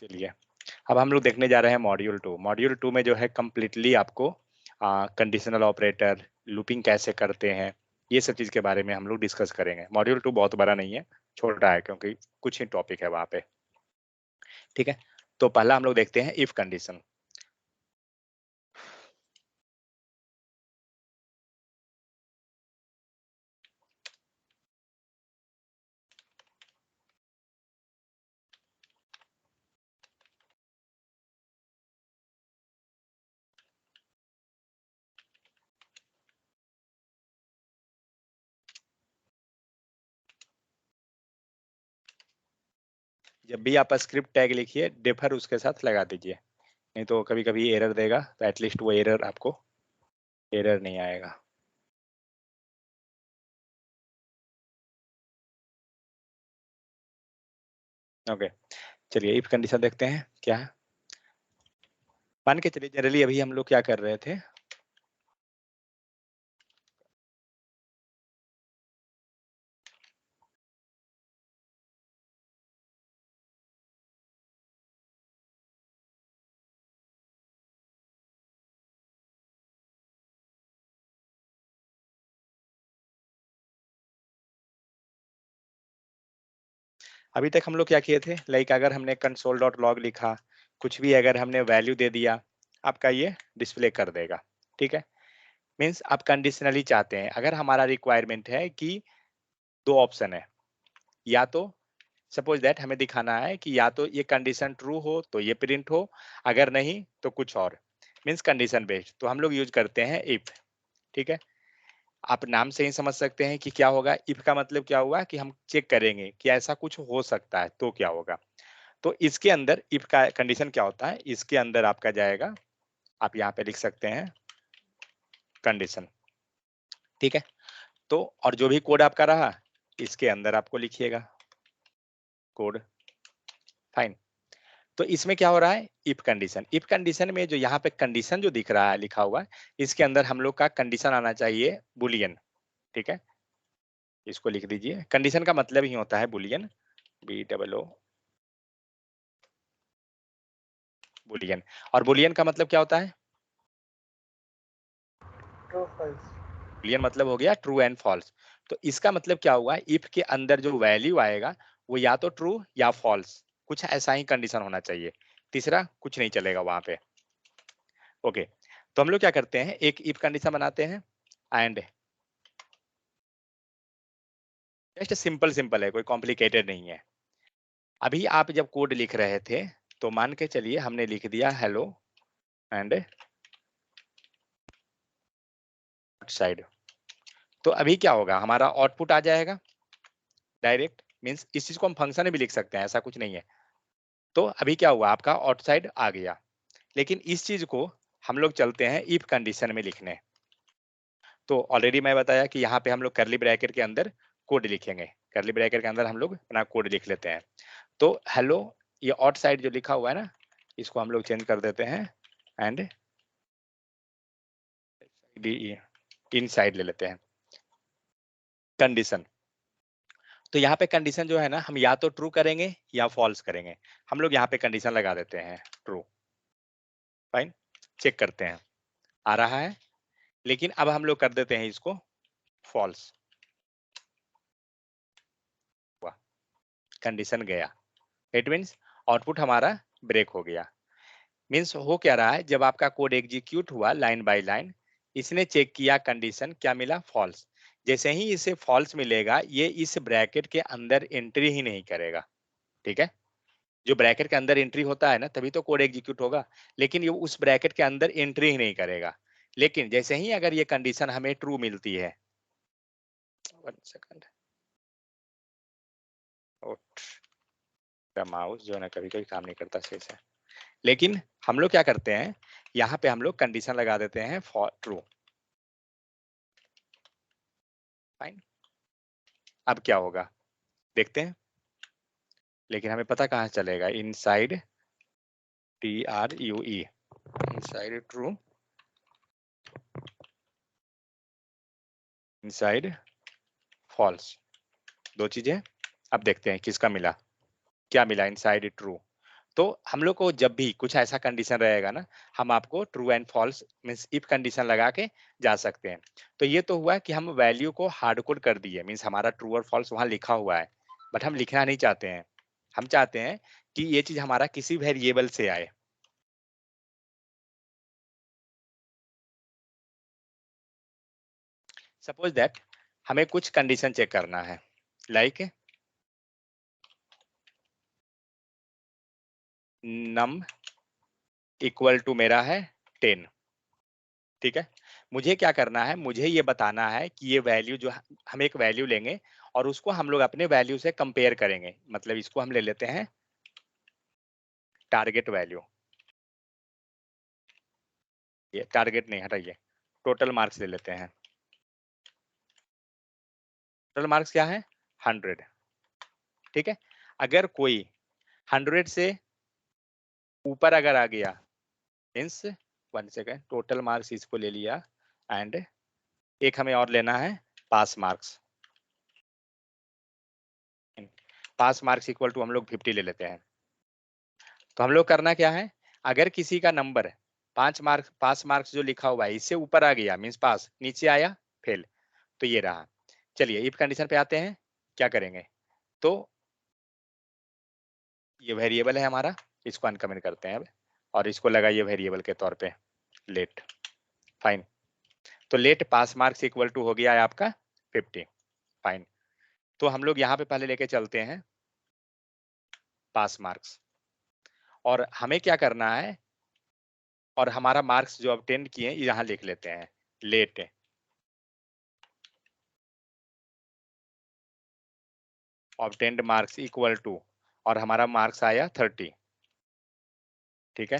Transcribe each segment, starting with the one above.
चलिए, अब हम लोग देखने जा रहे हैं मॉड्यूल 2। मॉड्यूल 2 में जो है कंप्लीटली आपको कंडीशनल ऑपरेटर, लूपिंग कैसे करते हैं, ये सब चीज़ के बारे में हम लोग डिस्कस करेंगे। मॉड्यूल 2 बहुत बड़ा नहीं है, छोटा है क्योंकि कुछ ही टॉपिक है वहाँ पे। ठीक है, तो पहला हम लोग देखते हैं इफ कंडीशन। जब भी आप स्क्रिप्ट टैग लिखिए, डिफर उसके साथ लगा दीजिए, नहीं तो कभी कभी एरर देगा, तो एटलीस्ट वो एरर आपको एरर नहीं आएगा। ओके, चलिए इफ कंडीशन देखते हैं क्या है। मान के चलिए जनरली अभी हम लोग क्या कर रहे थे, अभी तक हम लोग क्या किए थे, लाइक अगर हमने कंसोल डॉट लॉग लिखा, कुछ भी अगर हमने वैल्यू दे दिया, आपका ये डिस्प्ले कर देगा। ठीक है, मीन्स आप कंडीशनली चाहते हैं। अगर हमारा रिक्वायरमेंट है कि दो ऑप्शन है, या तो सपोज दैट हमें दिखाना है कि या तो ये कंडीशन ट्रू हो तो ये प्रिंट हो, अगर नहीं तो कुछ और, मीन्स कंडीशन बेस्ड, तो हम लोग यूज करते हैं इफ। ठीक है, आप नाम से ही समझ सकते हैं कि क्या होगा। इफ का मतलब क्या हुआ कि हम चेक करेंगे कि ऐसा कुछ हो सकता है तो क्या होगा। तो इसके अंदर इफ का कंडीशन क्या होता है, इसके अंदर आपका जाएगा, आप यहाँ पे लिख सकते हैं कंडीशन। ठीक है, तो और जो भी कोड आपका रहा, इसके अंदर आपको लिखिएगा कोड। फाइन, तो इसमें क्या हो रहा है, इफ कंडीशन। इफ कंडीशन में जो यहाँ पे कंडीशन जो दिख रहा है लिखा हुआ है, इसके अंदर हम लोग का कंडीशन आना चाहिए बुलियन। ठीक है, इसको लिख दीजिए। कंडीशन का मतलब ही होता है बुलियन, BOO बुलियन। और बुलियन का मतलब क्या होता है, ट्रू फॉल्स। बुलियन मतलब हो गया ट्रू एंड फॉल्स। तो इसका मतलब क्या हुआ, इफ के अंदर जो वैल्यू आएगा वो या तो ट्रू या फॉल्स, कुछ ऐसा ही कंडीशन होना चाहिए, तीसरा कुछ नहीं चलेगा वहां पे। ओके, तो हम लोग क्या करते हैं, एक इफ कंडीशन बनाते हैं एंड जस्ट सिंपल सिंपल है, कोई कॉम्प्लिकेटेड नहीं है। अभी आप जब कोड लिख रहे थे, तो मान के चलिए हमने लिख दिया हेलो एंड साइड, तो अभी क्या होगा, हमारा आउटपुट आ जाएगा डायरेक्ट। मीन्स इस चीज को हम फंक्शन में भी लिख सकते हैं, ऐसा कुछ नहीं है। तो अभी क्या हुआ, आपका आउटसाइड आ गया। लेकिन इस चीज को हम लोग चलते हैं इफ कंडीशन में लिखने। तो ऑलरेडी मैं बताया कि यहाँ पे हम लोग करली ब्रैकेट के अंदर कोड लिखेंगे, करली ब्रैकेट के अंदर हम लोग अपना कोड लिख लेते हैं। तो हेलो, ये आउटसाइड जो लिखा हुआ है ना, इसको हम लोग चेंज कर देते हैं एंड इनसाइड ले लेते हैं कंडीशन। तो यहाँ पे कंडीशन जो है ना, हम या तो ट्रू करेंगे या फॉल्स करेंगे। हम लोग यहाँ पे कंडीशन लगा देते हैं ट्रू। फाइन, चेक करते हैं आ रहा है, लेकिन अब हम लोग कर देते हैं इसको फॉल्स। हुआ, कंडीशन गया, इट मीन्स आउटपुट हमारा ब्रेक हो गया। मीन्स हो क्या रहा है, जब आपका कोड एग्जीक्यूट हुआ लाइन बाय लाइन, इसने चेक किया कंडीशन, क्या मिला, फॉल्स। जैसे ही इसे फॉल्स मिलेगा, ये इस ब्रैकेट के अंदर एंट्री ही नहीं करेगा। ठीक है, जो ब्रैकेट के अंदर एंट्री होता है ना, तभी तो कोड एग्जीक्यूट होगा, लेकिन ये उस ब्रैकेट के अंदर एंट्री ही नहीं करेगा। लेकिन जैसे ही अगर ये कंडीशन हमें ट्रू मिलती है, 1 सेकंड, माउस जो है ना कभी कभी काम नहीं करता सही से, लेकिन हम लोग क्या करते हैं, यहाँ पे हम लोग कंडीशन लगा देते हैं फॉर ट्रू। फाइन, अब क्या होगा देखते हैं, लेकिन हमें पता कहाँ चलेगा, inside TRUE, inside true, inside false, दो चीजें। अब देखते हैं किसका मिला, क्या मिला, इनसाइड ट्रू। तो हम लोग को जब भी कुछ ऐसा कंडीशन रहेगा ना, हम आपको true and false means if condition लगा के जा सकते हैं। तो ये तो हुआ कि हम वैल्यू को हार्ड कोड कर दिए, मीन्स हमारा ट्रू और फॉल्स वहां लिखा हुआ है, बट हम लिखना नहीं चाहते हैं। हम चाहते हैं कि ये चीज हमारा किसी वेरिएबल से आए। सपोज दैट हमें कुछ कंडीशन चेक करना है, लाइक नम इक्वल टू मेरा है 10। ठीक है, मुझे क्या करना है, मुझे ये बताना है कि ये वैल्यू जो हम एक वैल्यू लेंगे और उसको हम लोग अपने वैल्यू से कंपेयर करेंगे। मतलब इसको हम ले लेते हैं टारगेट वैल्यू। ये टारगेट नहीं, हटाइए, टोटल मार्क्स ले लेते हैं। टोटल मार्क्स क्या है? 100। ठीक है, अगर कोई 100 से ऊपर अगर आ गया, मीन्स 1 सेकेंड, टोटल मार्क्स इसको ले लिया एंड एक हमें और लेना है pass marks. Pass marks equal to हम लोग 50 ले लेते हैं। तो हम लोग करना क्या है, अगर किसी का नंबर 5 मार्क्स, पास मार्क्स जो लिखा हुआ है इससे ऊपर आ गया मीन्स पास, नीचे आया फेल। तो ये रहा। चलिए इफ कंडीशन पे आते हैं, क्या करेंगे, तो ये वेरिएबल है हमारा, इसको अनकमेंट करते हैं अब और इसको लगाइए वेरिएबल के तौर पे लेट। फाइन, तो let pass marks equal to हो गया है आपका 50। फाइन, तो हम लोग यहाँ पे पहले लेके चलते हैं पास मार्क्स, और हमें क्या करना है, और हमारा मार्क्स जो ऑब्टेन किए यहाँ लिख लेते हैं let obtained marks equal to, और हमारा मार्क्स आया 30। ठीक है,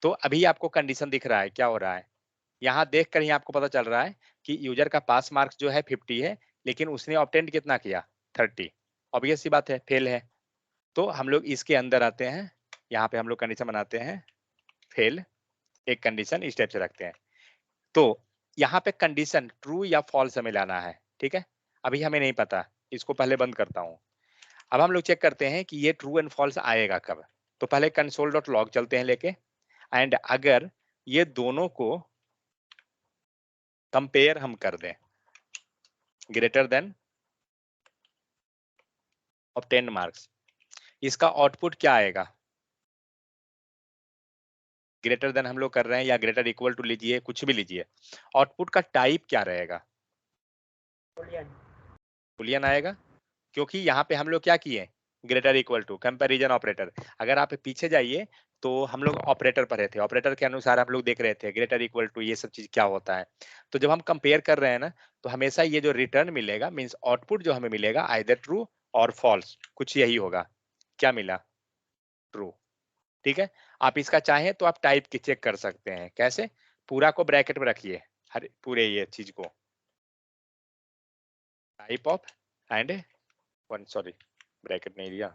तो अभी आपको कंडीशन दिख रहा है क्या हो रहा है, यहाँ देख कर ही आपको पता चल रहा है कि यूजर का पास मार्क्स जो है 50 है, लेकिन उसने ऑब्टेन्ड कितना किया, 30। ऑब्वियस सी बात है, फेल है। तो हम लोग इसके अंदर आते हैं, यहाँ पे हम लोग कंडीशन बनाते हैं फेल, एक कंडीशन इस टाइप से रखते हैं। तो यहाँ पे कंडीशन ट्रू या फॉल्स हमें लाना है। ठीक है, अभी हमें नहीं पता, इसको पहले बंद करता हूँ। अब हम लोग चेक करते हैं कि ये ट्रू एंड फॉल्स आएगा कब। तो पहले कंसोल डॉट लॉग चलते हैं लेके, एंड अगर ये दोनों को कंपेयर हम कर दें ग्रेटर देन ऑफ 10 मार्क्स, इसका आउटपुट क्या आएगा, ग्रेटर देन हम लोग कर रहे हैं या ग्रेटर इक्वल टू लीजिए, कुछ भी लीजिए, आउटपुट का टाइप क्या रहेगा, बुलियन आएगा। क्योंकि यहाँ पे हम लोग क्या किए, greater equal to comparison operator. अगर आप पीछे जाइए तो हम लोग ऑपरेटर पढ़े थे, ऑपरेटर के अनुसार हम लोग देख रहे थे ग्रेटर इक्वल टू ये सब चीज क्या होता है। तो जब हम कंपेयर कर रहे हैं ना, तो हमेशा ये जो रिटर्न मिलेगा मीन्स आउटपुट जो हमें मिलेगा आइदर ट्रू और फॉल्स, कुछ यही होगा। क्या मिला, ट्रू। ठीक है, आप इसका चाहें तो आप टाइप की चेक कर सकते हैं, कैसे, पूरा को ब्रैकेट में रखिए, हर पूरे ये चीज को type of and one, sorry bracket नहीं दिया,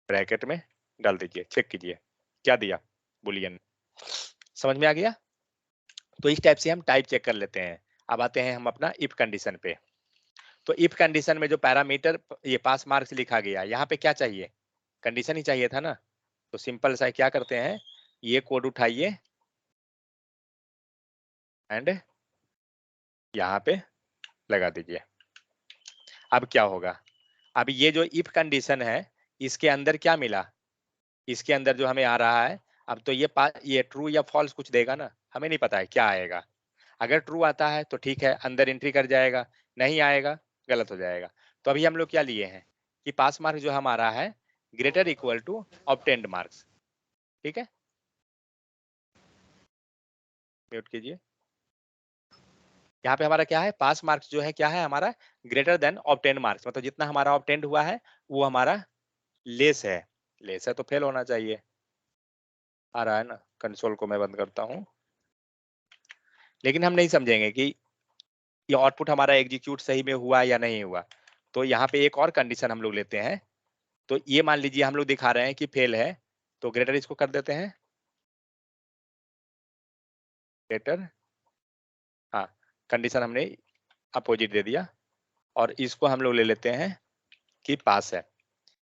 ब्रैकेट में डाल दीजिए, चेक कीजिए क्या दिया, बुलियन। समझ में आ गया। तो इस टाइप से हम टाइप चेक कर लेते हैं। अब आते हैं हम अपना इफ कंडीशन पे। तो इफ कंडीशन में जो पैरामीटर ये पास मार्क्स लिखा गया, यहाँ पे क्या चाहिए, कंडीशन ही चाहिए था ना। तो सिंपल सा क्या करते हैं, ये कोड उठाइए एंड यहाँ पे लगा दीजिए। अब क्या होगा, अब ये जो इफ कंडीशन है इसके अंदर क्या मिला, इसके अंदर जो हमें आ रहा है, अब तो ये ट्रू या फॉल्स कुछ देगा ना, हमें नहीं पता है क्या आएगा। अगर ट्रू आता है तो ठीक है, अंदर एंट्री कर जाएगा, नहीं आएगा गलत हो जाएगा। तो अभी हम लोग क्या लिए हैं कि पास मार्क्स जो हमारा है greater equal to obtained marks. ठीक है, म्यूट कीजिए। यहाँ पे हमारा क्या है, पास मार्क्स जो है क्या है हमारा, ग्रेटर देन ऑब्टेन्ड मार्क्स, मतलब जितना हमारा ऑब्टेन्ड हुआ है वो हमारा लेस है। लेस है तो फेल होना चाहिए। आ रहा है ना, कंसोल को मैं बंद करता हूँ। लेकिन हम नहीं समझेंगे कि ये आउटपुट हमारा एग्जीक्यूट सही में हुआ या नहीं हुआ। तो यहाँ पे एक और कंडीशन हम लोग लेते हैं। तो ये मान लीजिए हम लोग दिखा रहे हैं कि फेल है, तो ग्रेटर इसको कर देते हैं ग्रेटर, हाँ, कंडीशन हमने अपोजिट दे दिया, और इसको हम लोग ले लेते हैं कि पास है।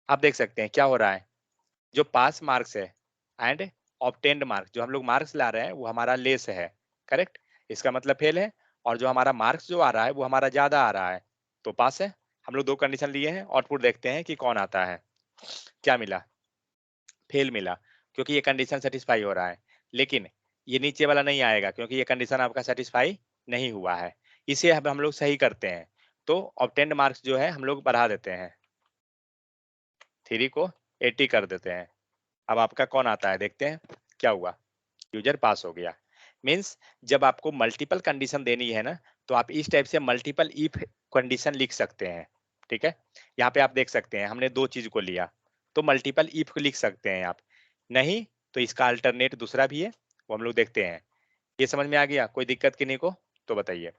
आप देख सकते हैं क्या हो रहा है, जो पास मार्क्स है एंड ऑब्टेन्ड मार्क्स, जो हम लोग मार्क्स ला रहे हैं वो हमारा लेस है, करेक्ट, इसका मतलब फेल है। और जो हमारा मार्क्स जो आ रहा है वो हमारा ज्यादा आ रहा है, तो पास है। हम लोग 2 कंडीशन लिए हैं, आउटपुट देखते हैं कि कौन आता है। क्या मिला? फेल मिला, क्योंकि ये कंडीशन सेटिस्फाई हो रहा है। लेकिन ये नीचे वाला नहीं आएगा, क्योंकि ये कंडीशन आपका सेटिस्फाई नहीं हुआ है। इसे अब हम लोग सही करते हैं, तो ऑब्टेन्ड मार्क्स जो है हम लोग बढ़ा देते हैं, 3 को 80 कर देते हैं। अब आपका कौन आता है, देखते हैं क्या हुआ। यूजर पास हो गया। मीन्स जब आपको मल्टीपल कंडीशन देनी है ना, तो आप इस टाइप से मल्टीपल इफ कंडीशन लिख सकते हैं। ठीक है, यहाँ पे आप देख सकते हैं हमने 2 चीज को लिया, तो मल्टीपल इफ लिख सकते हैं आप। नहीं तो इसका अल्टरनेट दूसरा भी है, वो हम लोग देखते हैं। ये समझ में आ गया? कोई दिक्कत किन्हीं को तो बताइए।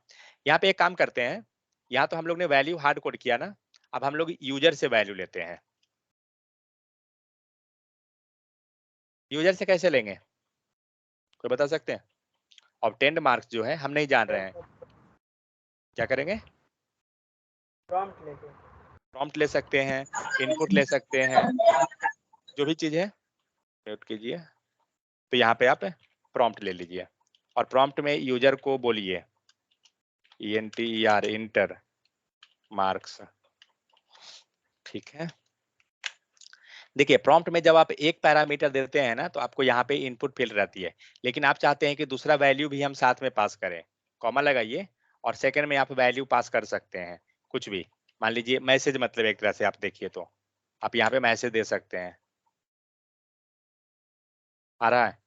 यहाँ पे एक काम करते हैं, यहाँ तो हम लोग ने वैल्यू हार्ड कोड किया ना, अब हम लोग यूजर से वैल्यू लेते हैं। यूजर से कैसे लेंगे, कोई बता सकते हैं? ऑब्टेन्ड मार्क्स जो है हम नहीं जान रहे हैं, क्या करेंगे? प्रॉम्प्ट लेके प्रॉम्प्ट ले सकते हैं, इनपुट ले सकते हैं, जो भी चीज है म्यूट कीजिए। तो यहाँ पे आप प्रॉम्प्ट ले लीजिए, और प्रॉम्प्ट में यूजर को बोलिए ENTER इंटर मार्क्स। ठीक है, देखिए प्रॉम्प्ट में जब आप एक पैरामीटर देते हैं ना, तो आपको यहाँ पे इनपुट फील्ड रहती है, लेकिन आप चाहते हैं कि दूसरा वैल्यू भी हम साथ में पास करें, कॉमा लगाइए, और सेकंड में आप वैल्यू पास कर सकते हैं कुछ भी। मान लीजिए मैसेज, मतलब एक तरह से आप देखिए तो आप यहाँ पे मैसेज दे सकते हैं। आ रहा है?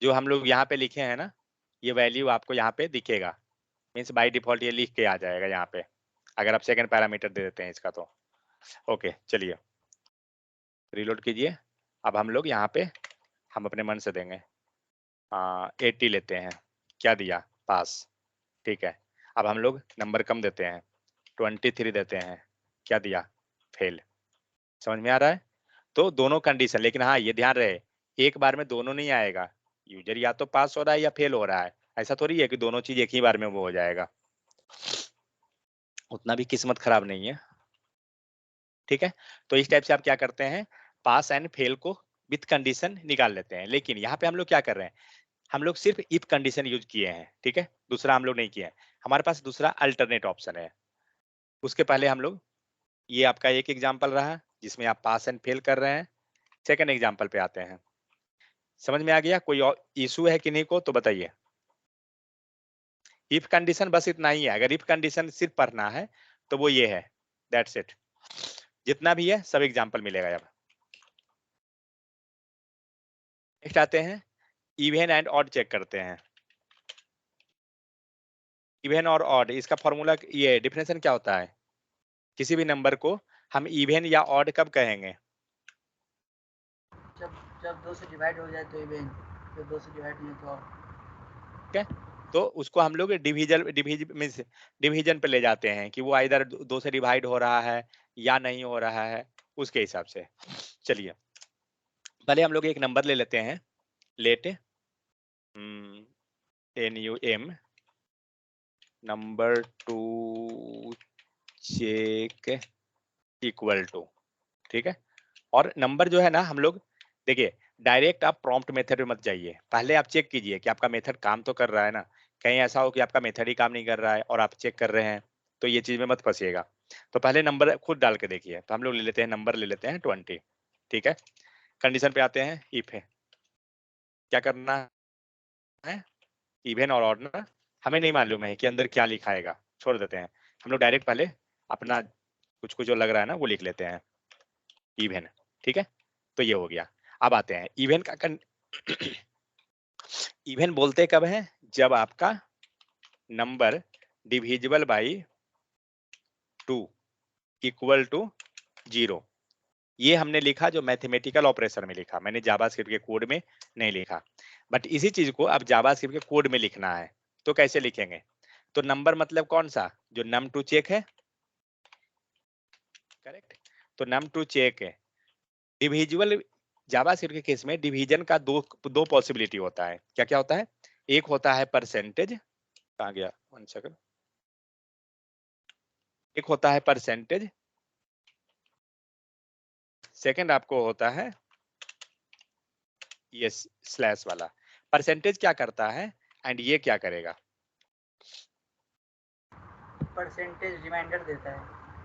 जो हम लोग यहाँ पे लिखे हैं ना, ये वैल्यू आपको यहाँ पे दिखेगा। मीन्स बाय डिफॉल्ट ये लिख के आ जाएगा यहाँ पे, अगर आप सेकंड पैरामीटर दे देते हैं इसका तो। ओके चलिए रीलोड कीजिए। अब हम लोग यहाँ पे हम अपने मन से देंगे 80 लेते हैं, क्या दिया? पास। ठीक है, अब हम लोग नंबर कम देते हैं, 23 देते हैं, क्या दिया? फेल। समझ में आ रहा है? तो दोनों कंडीशन, लेकिन हाँ ये ध्यान रहे, एक बार में दोनों नहीं आएगा। यूजर या तो पास हो रहा है या फेल हो रहा है, ऐसा थोड़ी है कि दोनों चीज एक ही बार में वो हो जाएगा। उतना भी किस्मत खराब नहीं है। ठीक है, तो इस टाइप से आप क्या करते हैं, पास एंड फेल को विथ कंडीशन निकाल लेते हैं। लेकिन यहाँ पे हम लोग क्या कर रहे हैं, हम लोग सिर्फ इफ कंडीशन यूज किए हैं। ठीक है, दूसरा हम लोग नहीं किए हैं, हमारे पास दूसरा अल्टरनेट ऑप्शन है। उसके पहले हम लोग, ये आपका एक एग्जाम्पल रहा जिसमें आप पास एंड फेल कर रहे हैं। सेकंड एग्जाम्पल पे आते हैं। समझ में आ गया? कोई और इशू है किन्हीं को तो बताइए। इफ कंडीशन बस इतना ही है, अगर इफ कंडीशन सिर्फ पढ़ना है तो वो ये है, दैट्स इट। जितना भी है सब एग्जाम्पल मिलेगा। अब नेक्स्ट आते हैं, इवन एंड ऑड चेक करते हैं। इवन और ऑड, इसका फॉर्मूला, ये डिफिनेशन क्या होता है? किसी भी नंबर को हम इवन या ऑड कब कहेंगे? जब जब 2 से डिवाइड हो जाए तो इवन, जब 2 से डिवाइड नहीं तो ऑड। ठीक है, तो उसको हम लोग मीन्स डिवीजन पे ले जाते हैं कि वो इधर 2 से डिवाइड हो रहा है या नहीं हो रहा है, उसके हिसाब से। चलिए पहले हम लोग एक नंबर ले लेते हैं, let NUM number to check equal to. ठीक है, और नंबर जो है ना हम लोग, देखिए डायरेक्ट आप प्रॉम्प्ट मेथड में मत जाइए, पहले आप चेक कीजिए कि आपका मेथड काम तो कर रहा है ना। कहीं ऐसा हो कि आपका मेथड ही काम नहीं कर रहा है और आप चेक कर रहे हैं, तो ये चीज में मत फंसिएगा। तो पहले नंबर खुद डाल के देखिए। तो हम लोग ले लेते हैं, नंबर ले लेते हैं 20। ठीक है, कंडीशन पे आते हैं, इफ है, क्या करना है, इवन और ऑड ना, हमें नहीं मालूम है कि अंदर क्या लिखाएगा, छोड़ देते हैं। हम लोग डायरेक्ट पहले अपना कुछ कुछ जो लग रहा है ना वो लिख लेते हैं, इवन। ठीक है, तो ये हो गया। अब आते हैं इवन का इवन बोलते कब है, जब आपका number divisible by 2 equal to 0। ये हमने लिखा जो मैथमेटिकल ऑपरेशन में लिखा, मैंने जावास्क्रिप्ट के कोड में नहीं लिखा। बट इसी चीज को अब जावास्क्रिप्ट के कोड में लिखना है, तो कैसे लिखेंगे? तो नंबर मतलब कौन सा, जो नम टू चेक है, करेक्ट। तो नम टू चेक है डिविजिबल। जावास्क्रिप्ट के केस में डिवीजन का दो दो पॉसिबिलिटी होता है। क्या क्या होता है? एक होता है परसेंटेज, कहाँ गया, 1 सेकंड। एक होता है परसेंटेज, सेकंड आपको होता है ये स्लैश वाला। परसेंटेज क्या करता है एंड ये क्या करेगा? परसेंटेज रिमाइंडर देता है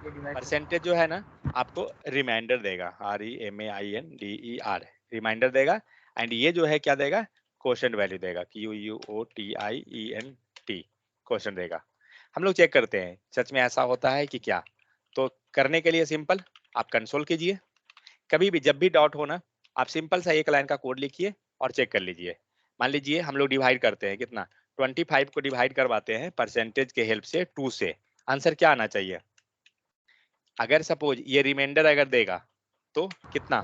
ये डिवाइड परसेंटेज जो है ना आपको रिमाइंडर देगा, REMAINDER, रिमाइंडर देगा। एंड ये जो है क्या देगा? क्वोशंट वैल्यू देगा, QUOTIENT, क्वोशंट देगा। हम लोग चेक करते हैं सच में ऐसा होता है कि क्या। तो करने के लिए सिंपल आप कंसोल कीजिए, कभी भी जब भी डॉट हो ना आप सिंपल सा एक लाइन का कोड लिखिए और चेक कर लीजिए। मान लीजिए हम लोग डिवाइड करते हैं कितना, 25 को डिवाइड करवाते हैं परसेंटेज के हेल्प से 2 से। आंसर क्या आना चाहिए? अगर सपोज ये रिमाइंडर अगर देगा तो कितना?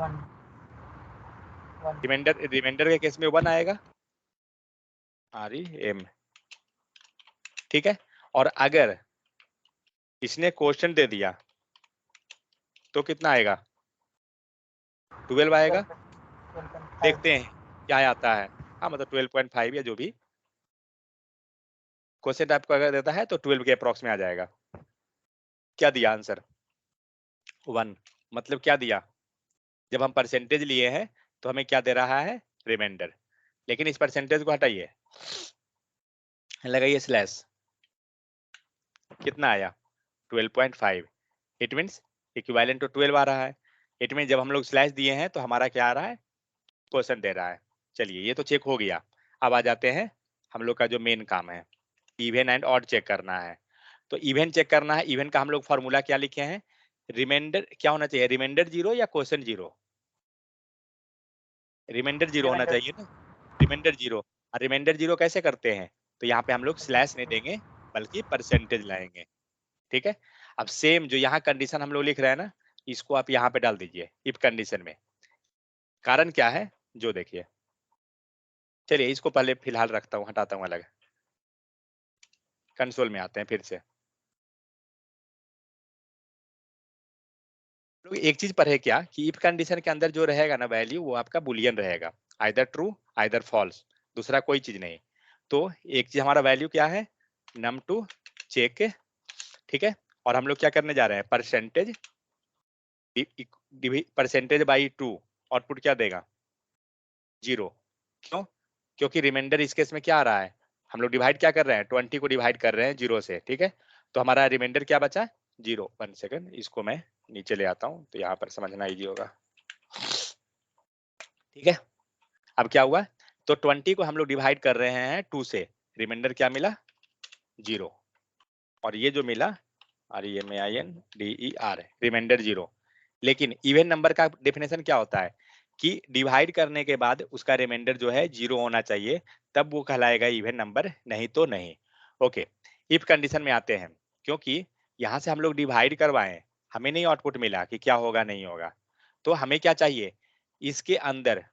1 1 रिमाइंडर के केस में 1 आएगा, REM, ठीक है। और अगर इसने क्वेश्चन दे दिया तो कितना आएगा? 12 आएगा। 12.5 देखते हैं क्या आता है। हाँ मतलब 12.5 या जो भी क्वेश्चन आपको अगर देता है तो 12 के अप्रॉक्स में आ जाएगा। क्या दिया आंसर? 1। मतलब क्या दिया? जब हम परसेंटेज लिए हैं तो हमें क्या दे रहा है? रिमाइंडर। लेकिन इस परसेंटेज को हटाइए, लगाइए स्लैश, कितना आया? 12.5। इट मीन्स इक्विवेलेंट टू 12 आ रहा है। इट मीन्स जब हम लोग स्लैश दिए हैं तो हमारा क्या आ रहा है? क्वेश्चन दे रहा है। चलिए ये तो चेक हो गया। अब आ जाते हैं हम लोग का जो मेन काम है, इवन एंड ऑड चेक करना है। तो इवन चेक करना है। इवन का हम लोग फॉर्मूला क्या लिखे हैं? रिमाइंडर क्या होना चाहिए? रिमाइंडर 0 या क्वेश्चन 0? रिमाइंडर 0 होना रिमाइंडर चाहिए ना। रिमाइंडर 0। और रिमाइंडर 0 कैसे करते हैं? तो यहाँ पे हम लोग स्लैश नहीं देंगे बल्कि परसेंटेज लाएंगे, ठीक है। अब सेम जो यहाँ कंडीशन हम लोग लिख रहे हैं ना, इसको आप यहाँ पे डाल दीजिए इफ कंडीशन में। कारण क्या है जो देखिए, चलिए इसको पहले फिलहाल रखता हूँ, हटाता हूँ अलग। कंसोल में आते हैं फिर से। लोग एक चीज पढ़े क्या कि इफ कंडीशन के अंदर जो रहेगा ना वैल्यू वो आपका बुलियन रहेगा, आइदर ट्रू आइदर फॉल्स, दूसरा कोई चीज नहीं। तो एक चीज हमारा वैल्यू क्या है? num2 चेक, ठीक है। और हम लोग क्या करने जा रहे हैं? परसेंटेज परसेंटेज बाई 2, आउटपुट क्या देगा? 0। क्यों? क्योंकि रिमाइंडर इस केस में क्या आ रहा है? हम लोग डिवाइड क्या कर रहे हैं? 20 को डिवाइड कर रहे हैं 0 से, ठीक है। तो हमारा रिमाइंडर क्या बचा? 0। 1 सेकंड, इसको मैं नीचे ले आता हूँ तो यहाँ पर समझना इजी होगा, ठीक है। अब क्या हुआ? तो 20 को हम लोग डिवाइड कर रहे हैं 2 से, रिमाइंडर क्या मिला? 0। और ये जो मिला REMAINDER, रिमाइंडर 0। लेकिन इवन नंबर का डेफिनेशन क्या होता है कि डिवाइड करने के बाद उसका रिमाइंडर जो है 0 होना चाहिए, तब वो कहलाएगा इवन नंबर, नहीं तो नहीं। ओके, इफ कंडीशन में आते हैं। क्योंकि यहाँ से हम लोग डिवाइड करवाएं, हमें नहीं आउटपुट मिला कि क्या होगा नहीं होगा, तो हमें क्या चाहिए? इसके अंदर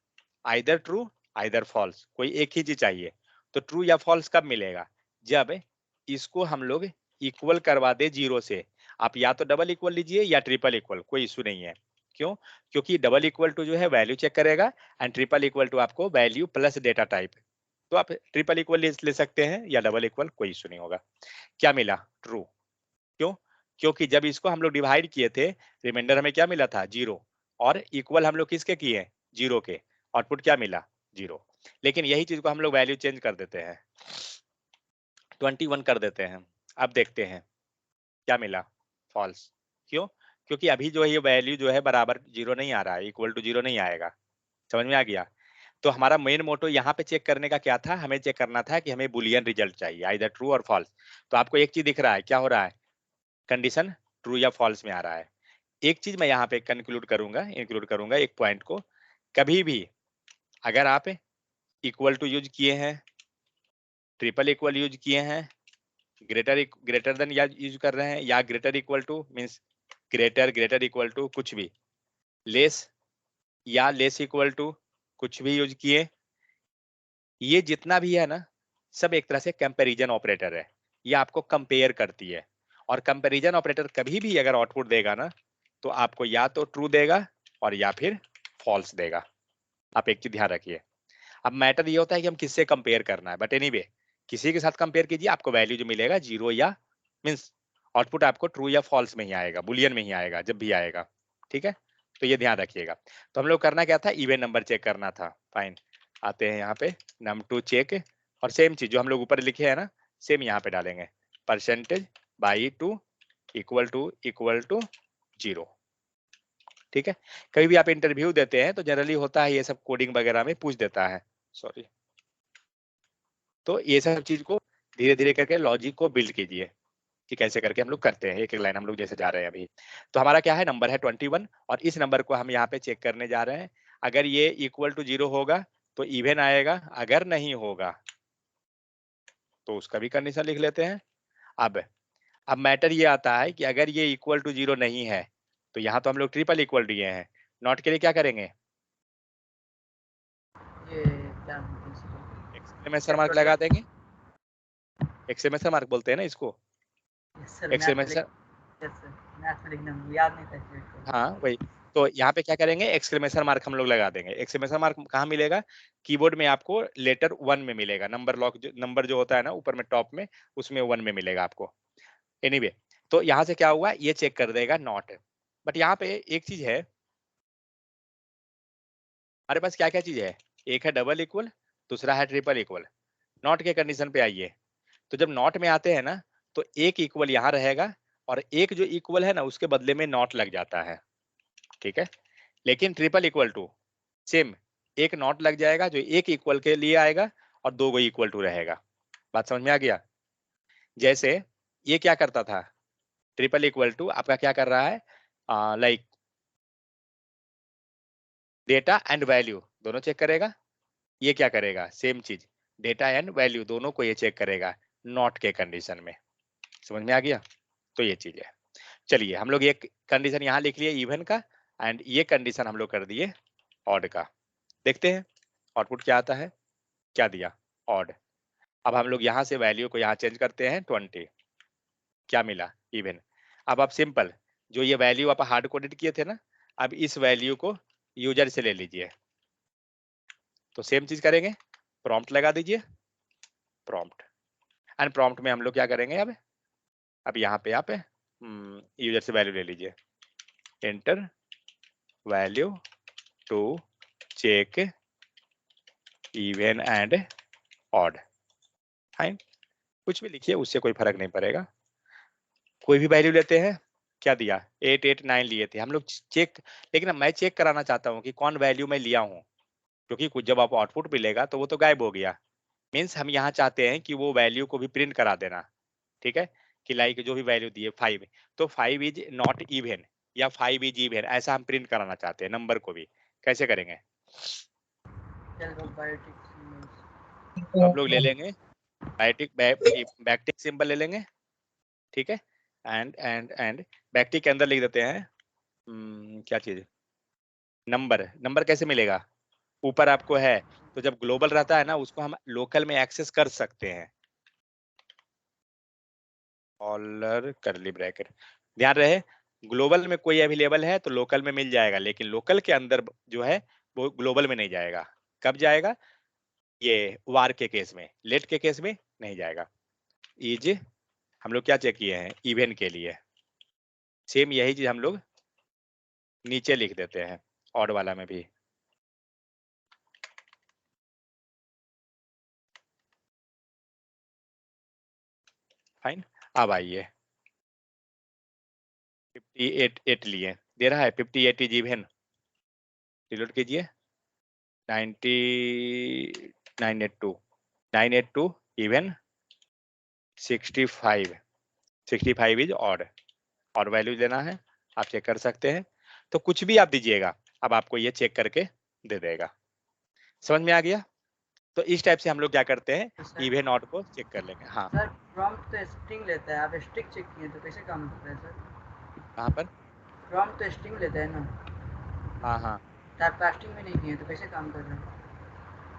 आइदर ट्रू आइदर फॉल्स, कोई एक ही चीज चाहिए। तो ट्रू या फॉल्स कब मिलेगा? जब इसको हम लोग इक्वल करवा दे 0 से। आप या तो डबल इक्वल लीजिए या ट्रिपल इक्वल, कोई इशू नहीं है। क्यों? क्योंकि डबल इक्वल टू जो है वैल्यू चेक करेगा एंड ट्रिपल इक्वल टू आपको वैल्यू प्लस डेटा टाइप। तो आप ट्रिपल इक्वल ले सकते हैं या डबल इक्वल, कोई इशू नहीं होगा। क्या मिला? ट्रू। क्यों? क्योंकि जब इसको हम लोग डिवाइड किए थे, रिमाइंडर हमें क्या मिला था? 0। और इक्वल हम लोग किसके किए? 0 के। आउटपुट क्या मिला? 0। लेकिन यही चीज को हम लोग वैल्यू चेंज कर देते हैं, 21 कर देते हैं। अब देखते हैं क्या मिला? फॉल्स। क्यों? क्योंकि अभी जो है ये वैल्यू जो है बराबर 0 नहीं आ रहा है, इक्वल टू 0 नहीं आएगा। समझ में आ गया? तो हमारा मेन मोटो यहाँ पे चेक करने का क्या था? हमें चेक करना था कि हमें बुलियन रिजल्ट चाहिए, आइदर ट्रू और फॉल्स। तो आपको एक चीज दिख रहा है, क्या हो रहा है? कंडीशन ट्रू या फॉल्स में आ रहा है। एक चीज मैं यहाँ पे इंक्लूड करूंगा एक पॉइंट को। कभी भी अगर आप इक्वल टू यूज किए हैं, ट्रिपल इक्वल यूज किए हैं, ग्रेटर देन या यूज कर रहे हैं, या greater equal to means greater equal to कुछ भी, लेस या लेस इक्वल टू कुछ भी यूज किए, ये जितना भी है ना सब एक तरह से कंपैरिजन ऑपरेटर है। ये आपको कंपेयर करती है। और कंपैरिजन ऑपरेटर कभी भी अगर आउटपुट देगा ना तो आपको या तो ट्रू देगा और या फिर फॉल्स देगा। आप एक चीज ध्यान रखिए। अब मैटर ये होता है कि हम किससे कंपेयर करना है, बट एनीवे किसी के साथ कंपेयर कीजिए, आपको वैल्यू जो मिलेगा 0 या मीन्स आउटपुट आपको ट्रू या फॉल्स में ही आएगा, बुलियन में ही आएगा जब भी आएगा, ठीक है। तो ये ध्यान रखिएगा। तो हम लोग करना क्या था, इवन नंबर चेक करना था। फाइन, आते हैं यहाँ पे num2 चेक, और सेम चीज जो हम लोग ऊपर लिखे है ना, सेम यहाँ पे डालेंगे, परसेंटेज बाई 2 इक्वल टू 0। ठीक है, कभी भी आप इंटरव्यू देते हैं तो जनरली होता है ये सब कोडिंग वगैरह में पूछ देता है, सॉरी। तो ये सब चीज को धीरे धीरे करके लॉजिक को बिल्ड कीजिए कि कैसे करके हम लोग करते हैं, एक एक लाइन हम लोग जैसे जा रहे हैं अभी। तो हमारा क्या है, नंबर है 21, और इस नंबर को हम यहाँ पे चेक करने जा रहे हैं। अगर ये इक्वल टू 0 होगा तो इवन आएगा, अगर नहीं होगा तो उसका भी कंडीशन लिख लेते हैं। अब मैटर ये आता है कि अगर ये इक्वल टू 0 नहीं है तो यहाँ तो हम लोग ट्रिपल इक्वल दिए हैं, नॉट के लिए क्या करेंगे, ये क्या बोलते हैं इसको? एक्सक्लेमेशन मार्क लगा देंगे। एक्सक्लेमेशन मार्क बोलते हैं ना इसको, यस सर, एक्सक्लेमेशन। मैथ में लिखना मुझे याद नहीं था एक्चुअली। हाँ वही, तो यहाँ पे क्या करेंगे, एक्सक्लेमेशन मार्क हम लोग लगा देंगे। एक्सक्लेमेशन मार्क कहाँ मिलेगा, कीबोर्ड में आपको लेटर 1 में मिलेगा, नंबर लॉक नंबर जो होता है ना ऊपर में टॉप में, उसमें 1 में मिलेगा आपको। एनीवे, तो यहाँ से क्या हुआ, ये चेक कर देगा नॉट। बट यहाँ पे एक चीज है, हमारे पास क्या क्या चीज है, एक है डबल इक्वल, दूसरा है ट्रिपल इक्वल। नॉट के कंडीशन पे आइए, तो जब नॉट में आते हैं ना, तो एक इक्वल यहाँ रहेगा, और एक जो इक्वल है ना उसके बदले में नॉट लग जाता है। ठीक है, लेकिन ट्रिपल इक्वल टू सेम, एक नॉट लग जाएगा जो एक इक्वल के लिए आएगा, और दो गो इक्वल टू रहेगा। बात समझ में आ गया। जैसे ये क्या करता था, ट्रिपल इक्वल टू आपका क्या कर रहा है, लाइक डेटा एंड वैल्यू दोनों चेक करेगा। ये क्या करेगा, सेम चीज, डेटा एंड वैल्यू दोनों को ये चेक करेगा नॉट के कंडीशन में। समझ में आ गया। तो ये चीज है। चलिए हम लोग एक कंडीशन यहाँ लिख लिए इवन का, एंड ये कंडीशन हम लोग कर दिए ऑड का। देखते हैं आउटपुट क्या आता है, क्या दिया, ऑड। अब हम लोग यहाँ से वैल्यू को यहाँ चेंज करते हैं 20, क्या मिला, इवन। अब आप सिंपल, जो ये वैल्यू आप हार्ड कोडेड किए थे ना, अब इस वैल्यू को यूजर से ले लीजिए। तो सेम चीज करेंगे, प्रॉम्प्ट लगा दीजिए, प्रॉम्प्ट, एंड प्रॉम्प्ट में हम लोग क्या करेंगे, अब यहाँ पे आप यूजर से वैल्यू ले लीजिए, enter value to check even and odd. Fine, कुछ भी लिखिए, उससे कोई फर्क नहीं पड़ेगा, कोई भी वैल्यू लेते हैं। क्या दिया, 889 लिए थे हम लोग चेक, लेकिन अब मैं चेक कराना चाहता हूँ कि कौन वैल्यू मैं लिया हूँ, क्योंकि कुछ जब आप आउटपुट मिलेगा तो वो तो गायब हो गया। मीन्स हम यहाँ चाहते हैं कि वो वैल्यू को भी प्रिंट करा देना। ठीक है, कि लाइक जो भी वैल्यू दिए 5, तो 5 इज नॉट इवन, या 5 इज इवन, ऐसा हम प्रिंट कराना चाहते हैं नंबर को भी। कैसे करेंगे, तो हम लोग ले लेंगे बैटिक बैकटिक सिंबल ले लेंगे। ठीक है, एंड बैकटिक के अंदर लिख देते हैं क्या चीज, नंबर। नंबर कैसे मिलेगा, ऊपर आपको है, तो जब ग्लोबल रहता है ना उसको हम लोकल में एक्सेस कर सकते हैं, डॉलर करली ब्रैकेट, ध्यान रहे, ग्लोबल में कोई अवेलेबल है तो लोकल में मिल जाएगा, लेकिन लोकल के अंदर जो है वो ग्लोबल में नहीं जाएगा। कब जाएगा, ये वार के केस में, लेट के केस में नहीं जाएगा। इज हम लोग क्या चेक किए हैं, इवन के लिए सेम यही चीज हम लोग नीचे लिख देते हैं, ऑड वाला में भी। फाइन, अब आइए 58 लिए, दे रहा है 58 इज इवन, रिलोड कीजिए, 982 982 इवन, 65 इज ऑड, और वैल्यू देना है, आप चेक कर सकते हैं। तो कुछ भी आप दीजिएगा, अब आपको ये चेक करके दे देगा। समझ में आ गया। तो इस टाइप से हम लोग क्या करते हैं, इवन ऑड को चेक कर लेंगे। हाँ, सर प्रॉम्प्ट तो स्ट्रिंग लेता है, आप स्ट्रिंग चेक किए तो कैसे काम करता है सर? कहाँ पर, प्रॉम्प्ट तो स्ट्रिंग लेता है ना, हाँ हाँ, तो आप कास्टिंग में नहीं किए तो कैसे काम कर रहे हैं?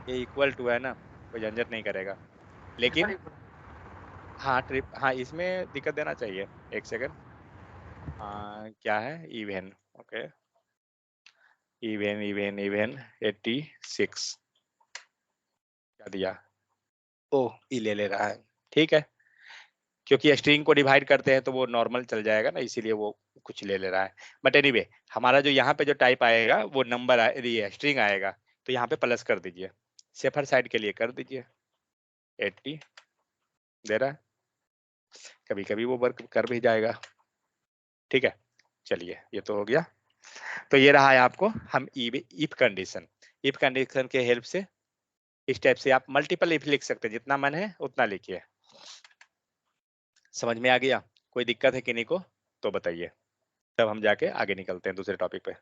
ये इक्वल टू है ना, कोई झंझट नहीं करेगा, ट्रिपल लेकिन इक्वल। हाँ ट्रिप, हाँ इसमें दिक्कत देना चाहिए, एक सेकंड। क्या है, इवन, ओके, इवन 86, क्या दिया, ओह ये ले ले रहा है, ठीक है, क्योंकि स्ट्रिंग को डिवाइड करते हैं तो वो नॉर्मल चल जाएगा ना, इसीलिए वो कुछ ले रहा है। बट एनीवे हमारा जो यहाँ पे जो टाइप आएगा वो नंबर ये स्ट्रिंग आएगा, तो यहाँ पे प्लस कर दीजिए। सेफर साइड के लिए कर दीजिए 80 दे रहा है, कभी कभी वो वर्क कर भी जाएगा। ठीक है, चलिए ये तो हो गया। तो ये रहा है आपको हम इफ कंडीशन के हेल्प से इस टाइप से आप मल्टीपल इफ लिख सकते हैं, जितना मन है उतना लिखिए। समझ में आ गया? कोई दिक्कत है किन्हीं को तो बताइए, तब हम जाके आगे निकलते हैं दूसरे टॉपिक पे।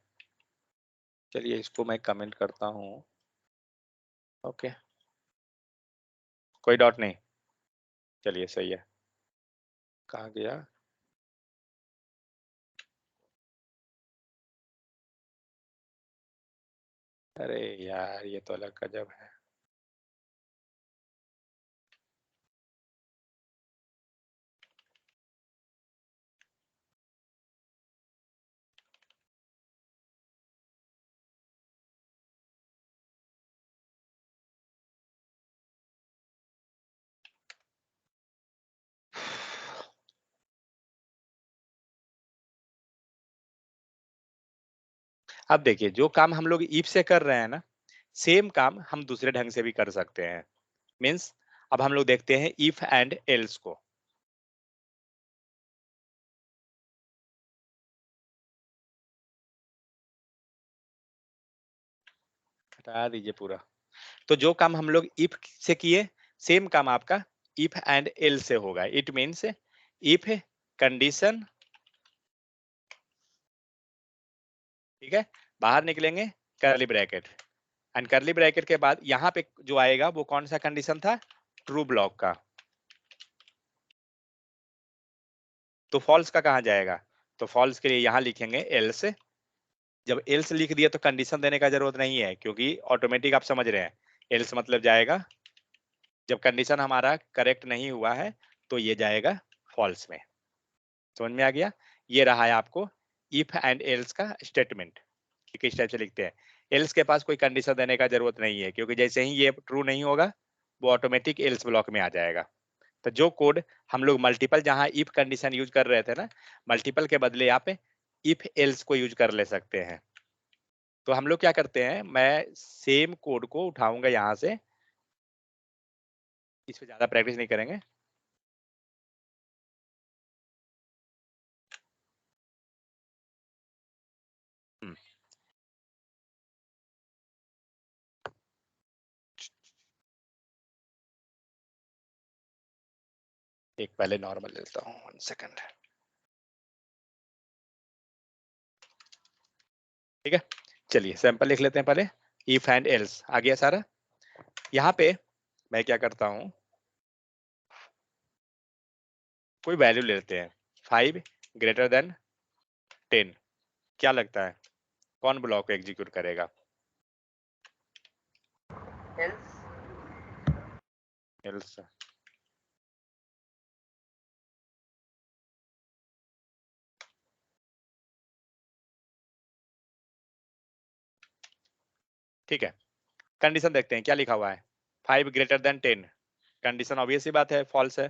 चलिए इसको मैं कमेंट करता हूँ। ओके, कोई डॉट नहीं, चलिए सही है। कहाँ गया? अरे यार ये तो अलग गजब है। अब देखिए जो काम हम लोग इफ से कर रहे हैं ना, सेम काम हम दूसरे ढंग से भी कर सकते हैं। मीन्स अब हम लोग देखते हैं इफ एंड एल्स को। हटा दीजिए पूरा। तो जो काम हम लोग इफ से किए, सेम काम आपका इफ एंड एल से होगा। इट मीन्स इफ कंडीशन, ठीक है, बाहर निकलेंगे करली ब्रैकेट, एंड करली ब्रैकेट के बाद यहाँ पे जो आएगा वो कौन सा कंडीशन था? ट्रू ब्लॉक का। तो फॉल्स का कहाँ जाएगा? तो फॉल्स के लिए यहाँ लिखेंगे एल्स। जब एल्स लिख दिया तो कंडीशन देने का जरूरत नहीं है, क्योंकि ऑटोमेटिक आप समझ रहे हैं एल्स मतलब जाएगा जब कंडीशन हमारा करेक्ट नहीं हुआ है तो ये जाएगा फॉल्स में। समझ में आ गया? ये रहा है आपको इफ एंड एल्स का स्टेटमेंट कि किस टाइप से लिखते हैं। एल्स के पास कोई कंडीशन देने का जरूरत नहीं है, क्योंकि जैसे ही ये ट्रू नहीं होगा वो ऑटोमेटिक एल्स ब्लॉक में आ जाएगा। तो जो कोड हम लोग मल्टीपल जहां इफ कंडीशन यूज कर रहे थे ना, मल्टीपल के बदले आप इफ एल्स को यूज कर ले सकते हैं। तो हम लोग क्या करते हैं, मैं सेम कोड को उठाऊंगा यहाँ से, इस पे ज्यादा प्रैक्टिस नहीं करेंगे। हम्म, एक पहले नॉर्मल लेता हूँ, 1 सेकंड। ठीक है, चलिए सैंपल लिख लेते हैं पहले। इफ एंड एल्स आ गया सारा। यहाँ पे मैं क्या करता हूँ, कोई वैल्यू ले लेते हैं 5 ग्रेटर देन 10। क्या लगता है कौन ब्लॉक को एग्जीक्यूट करेगा? else else. ठीक है, कंडीशन देखते हैं क्या लिखा हुआ है। 5 ग्रेटर देन 10, कंडीशन ऑब्वियस सी बात है फॉल्स है।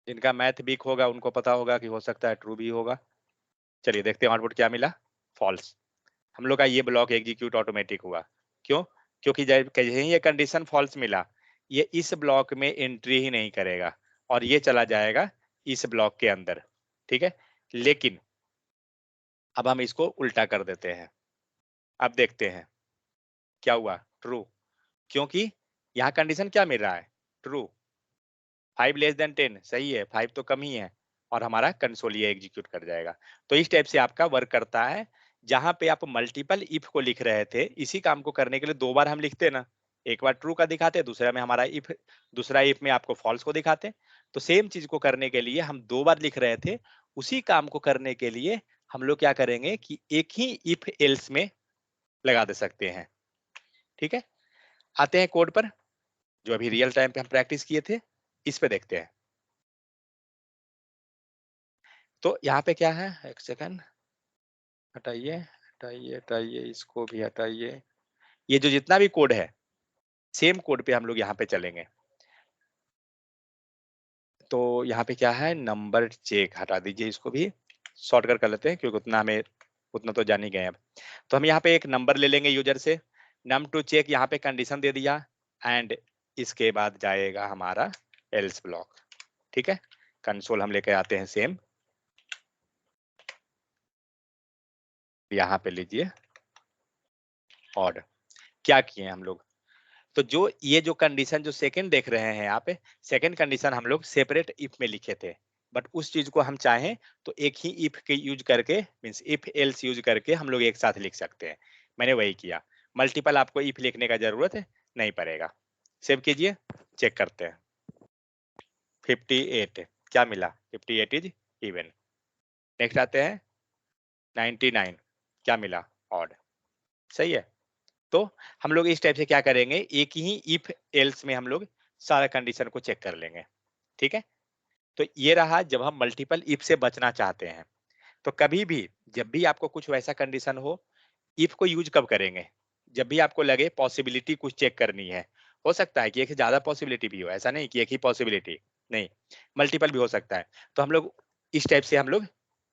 जिनका मैथ वीक होगा उनको पता होगा कि हो सकता है ट्रू भी होगा। चलिए देखते हैं आउटपुट क्या मिला। फॉल्स। हम लोग का ये ब्लॉक एग्जीक्यूट ऑटोमेटिक हुआ। क्यों? क्योंकि जब कहीं ये कंडीशन फॉल्स मिला, ये इस ब्लॉक में एंट्री ही नहीं करेगा और ये चला जाएगा इस ब्लॉक के अंदर। ठीक है, लेकिन अब हम इसको उल्टा कर देते हैं। अब देखते हैं क्या हुआ। ट्रू, क्योंकि यहाँ कंडीशन क्या मिल रहा है? ट्रू। 5 लेस देन 10 सही है, 5 तो कम ही है, और हमारा कंसोल ये एग्जीक्यूट कर जाएगा। तो इस टाइप से आपका वर्क करता है। जहां पे आप मल्टीपल इफ को लिख रहे थे, इसी काम को करने के लिए 2 बार हम लिखते ना, एक बार ट्रू का दिखाते, दूसरा में हमारा इफ, दूसरा इफ में आपको फॉल्स को दिखाते। तो सेम चीज को करने के लिए हम 2 बार लिख रहे थे, उसी काम को करने के लिए हम लोग क्या करेंगे कि एक ही इफ एल्स में लगा दे सकते हैं। ठीक है, आते हैं कोड पर, जो अभी रियल टाइम पे हम प्रैक्टिस किए थे, इस पे देखते हैं। तो यहाँ पे क्या है, एक सेकंड, हटाइए हटाइए हटाइए, इसको भी हटाइए। ये जो जितना भी कोड है, सेम कोड पे हम लोग यहाँ पे चलेंगे। तो यहाँ पे क्या है, नंबर चेक हटा दीजिए, इसको भी शॉर्टकट कर लेते हैं क्योंकि उतना तो जान ही गए अब। तो हम यहाँ पे एक नंबर ले लेंगे यूजर से, नम टू चेक यहाँ पे कंडीशन दे दिया, एंड इसके बाद जाएगा हमारा एल्स ब्लॉक। ठीक है, कंसोल हम लेके आते हैं सेम, यहाँ पे लीजिए ऑड। क्या किए हम लोग, तो जो ये जो कंडीशन जो सेकंड देख रहे हैं यहाँ पे, सेकंड कंडीशन हम लोग सेपरेट इफ में लिखे थे, बट उस चीज को हम चाहें तो एक ही इफ के यूज करके, मींस इफ एल्स यूज करके हम लोग एक साथ लिख सकते हैं। मैंने वही किया, मल्टीपल आपको इफ लिखने का जरूरत है नहीं पड़ेगा। सेव कीजिए, चेक करते हैं। 58 क्या मिला, 58 इज इवन। नेक्स्ट आते हैं 99, क्या मिला, ऑड। सही है। तो हम लोग इस टाइप से क्या करेंगे, एक ही इफ एल्स में हम लोग सारा कंडीशन को चेक कर लेंगे। ठीक है, तो ये रहा जब हम मल्टीपल इफ से बचना चाहते हैं। तो कभी भी जब भी आपको कुछ वैसा कंडीशन हो, इफ को यूज कब करेंगे, जब भी आपको लगे पॉसिबिलिटी कुछ चेक करनी है। हो सकता है कि एक से ज्यादा पॉसिबिलिटी भी हो, ऐसा नहीं कि एक ही पॉसिबिलिटी, नहीं, मल्टीपल भी हो सकता है। तो हम लोग इस टाइप से हम लोग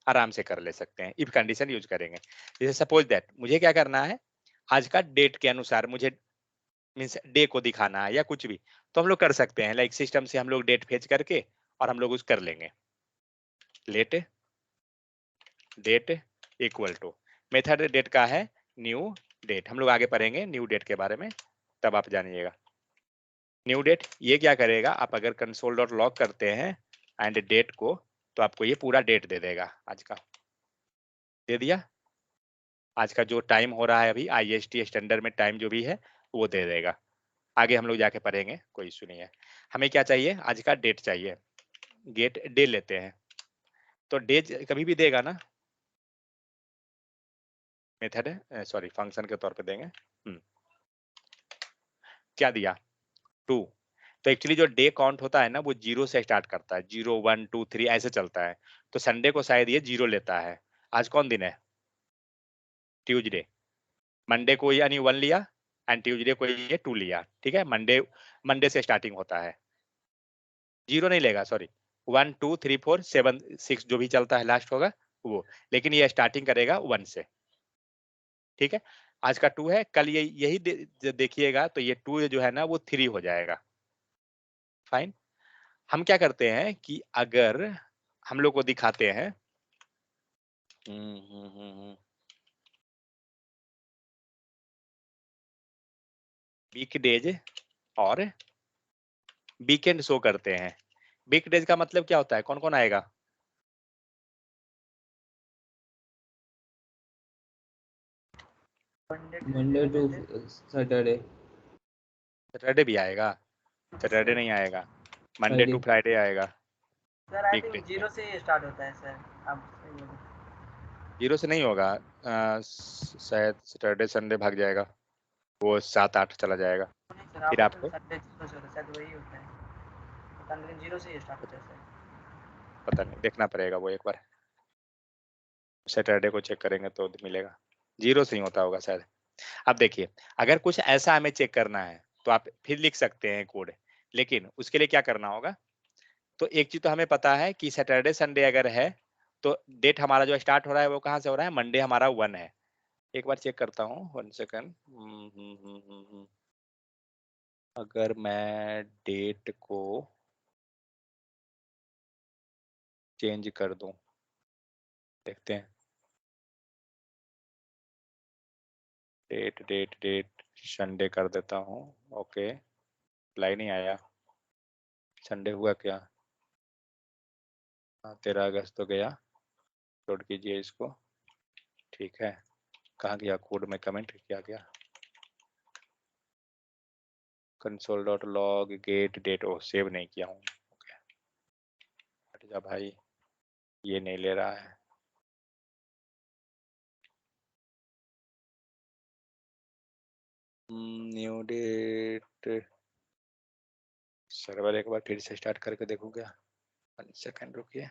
आराम से कर ले सकते हैं, इफ कंडीशन यूज करेंगे। जैसे सपोज दैट मुझे क्या करना है, आज का डेट के अनुसार मुझे मीन्स डे को दिखाना है या कुछ भी, तो हम लोग कर सकते हैं, लाइक सिस्टम से हम लोग डेट फेच करके और हम लोग उस कर लेंगे। Let date equal to, method date का है न्यू डेट, हम लोग आगे पढ़ेंगे न्यू डेट के बारे में, तब आप जानिएगा। न्यू डेट ये क्या करेगा, आप अगर कंसोल डॉट लॉग करते हैं एंड डेट को, तो आपको ये पूरा डेट दे देगा, आज का दे दिया, आज का जो टाइम हो रहा है अभी IST स्टैंडर्ड में टाइम जो भी है वो दे देगा। आगे हम लोग जाके पढ़ेंगे, कोई इशू नहीं है। हमें क्या चाहिए, आज का डेट चाहिए, गेट डे लेते हैं, तो डे कभी भी देगा ना, मेथड है सॉरी फंक्शन के तौर पे देंगे। क्या दिया, 2। तो एक्चुअली जो डे काउंट होता है ना वो 0 से स्टार्ट करता है, 0 1 2 3 ऐसे चलता है। तो संडे को शायद ये 0 लेता है। आज कौन दिन है, ट्यूजडे। मंडे को यानी 1 लिया एंड ट्यूजडे को ये 2 लिया। ठीक है, मंडे मंडे से स्टार्टिंग होता है, 0 नहीं लेगा, सॉरी 1 2 3 4 7 6 जो भी चलता है लास्ट होगा वो, लेकिन ये स्टार्टिंग करेगा 1 से। ठीक है, आज का 2 है, कल ये यही देखिएगा तो ये 2 जो है ना वो 3 हो जाएगा। फाइन। हम क्या करते हैं कि अगर हम लोग को दिखाते हैं वीकडेज और वीकेंड शो करते हैं। वीकडेज का मतलब क्या होता है, कौन कौन आएगा, मंडे टू सैटरडे, सैटरडे भी आएगा, सैटरडे नहीं आएगा, मंडे फ्राइडे। टू फ्राइडे आएगा सर आई थिंक वीकडेज में। 0 से ही स्टार्ट होता है सर, आप सही बोल रहे हैं। 0 से नहीं होगा, शायद सैटरडे संडे भाग जाएगा, वो 7 8 चला जाएगा। नहीं सर, फिर आप बोलते आपको हैं संडे 0 से होता है, शायद वही होता है, पता नहीं, लेकिन 0 से ही स्टार्ट होता है सर। पता नहीं, देखना पड़ेगा वो एक बार, सैटरडे को चेक करेंगे तो मिलेगा। 0 से ही होता होगा शायद। अब देखिए, अगर कुछ ऐसा हमें चेक करना है तो आप फिर लिख सकते हैं कोड, लेकिन उसके लिए क्या करना होगा, तो एक चीज तो हमें पता है कि सैटरडे संडे अगर है तो डेट हमारा जो स्टार्ट हो रहा है वो कहाँ से हो रहा है, मंडे हमारा 1 है। एक बार चेक करता हूँ, 1 सेकंड। अगर मैं डेट को चेंज कर दूं, देखते हैं, डेट डेट डेट संडे कर देता हूँ। ओके, लाई नहीं आया, संडे हुआ क्या, 13 अगस्त तो गया, लोड कीजिए इसको। ठीक है, कहाँ गया कोड में कमेंट किया गया, console dot log get date, ओ सेव नहीं किया हूँ। ओके, हट जा भाई, ये नहीं ले रहा है। न्यू डेट, सर्वर एक बार फिर से स्टार्ट करके देखो क्या, 1 सेकंड रुकिए।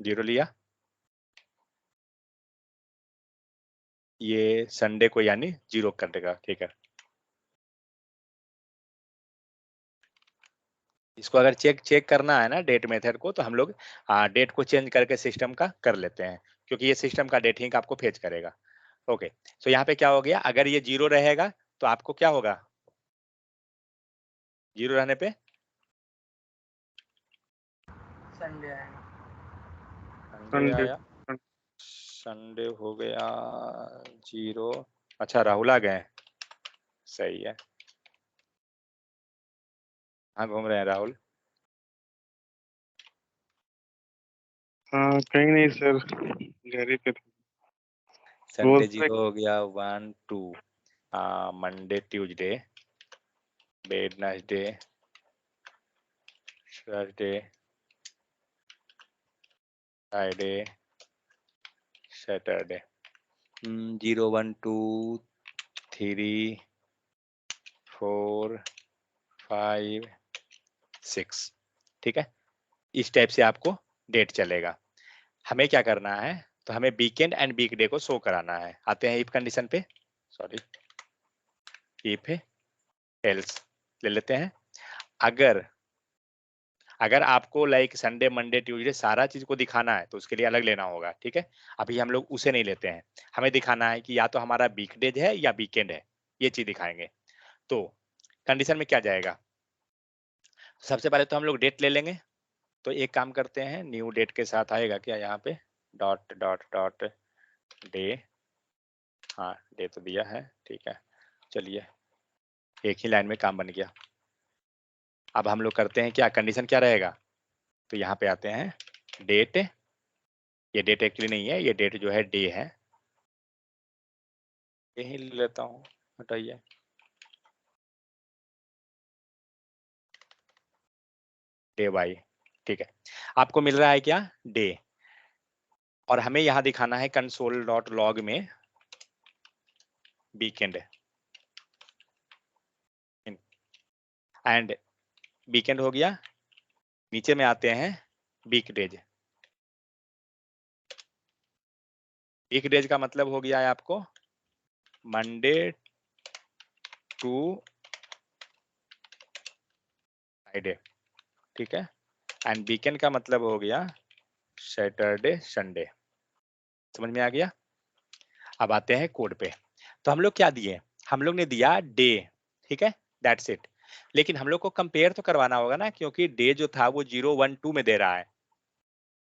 0 लिया, ये संडे को यानी 0 कर देगा, ठीक है। इसको अगर चेक करना है ना डेट मेथड को, तो हम लोग डेट को चेंज करके सिस्टम का कर लेते हैं, क्योंकि ये सिस्टम का डेटिंग आपको फेच करेगा। ओके, सो यहाँ पे क्या हो गया, अगर ये 0 रहेगा तो आपको क्या होगा, 0 रहने पे संडे आएगा। Sunday Sunday. आया, संडे हो गया 0। अच्छा, राहुल आ गए, सही है। हाँ, घूम रहे हैं राहुल। हाँ कहीं नहीं सर, घर ही पे था। संडे 0 हो गया, 1 2, Monday Tuesday Wednesday Thursday Friday Saturday. 0 1 2 3 4 5 6, ठीक है। इस टाइप से आपको डेट चलेगा। हमें क्या करना है, तो हमें वीकेंड एंड वीकडे को शो कराना है। आते हैं इफ कंडीशन पे, सॉरी, इफ एल्स ले लेते हैं। अगर अगर आपको लाइक संडे मंडे ट्यूसडे सारा चीज को दिखाना है तो उसके लिए अलग लेना होगा, ठीक है। अभी हम लोग उसे नहीं लेते हैं, हमें दिखाना है कि या तो हमारा वीकडेज है या वीकेंड है, ये चीज दिखाएंगे। तो कंडीशन में क्या जाएगा, सबसे पहले तो हम लोग डेट ले लेंगे। तो एक काम करते हैं, न्यू डेट के साथ आएगा क्या यहाँ पे, डॉट डॉट डॉट डे, हाँ डे तो दिया है, ठीक है। चलिए, एक ही लाइन में काम बन गया। अब हम लोग करते हैं क्या, कंडीशन क्या रहेगा, तो यहाँ पे आते हैं डेट, ये डेट एक्चुअली नहीं है, ये डेट जो है डे है, यही ले लेता हूँ, हटाइए। डे वाई, ठीक है। आपको मिल रहा है क्या, डे, और हमें यहाँ दिखाना है कंसोल डॉट लॉग में वीकेंड एंड वीकेंड हो गया। नीचे में आते हैं वीकडेज, वीकडेज का मतलब हो गया है आपको मंडे टू फ्राइडे, ठीक है। एंड वीकेंड का मतलब हो गया सैटरडे संडे। समझ में आ गया। अब आते हैं कोड पे। तो हम लोग क्या दिए, हम लोग ने दिया डे, ठीक है, दैट्स इट। लेकिन हम लोग को कंपेयर तो करवाना होगा ना, क्योंकि डे जो था वो 0 1 2 में दे रहा है,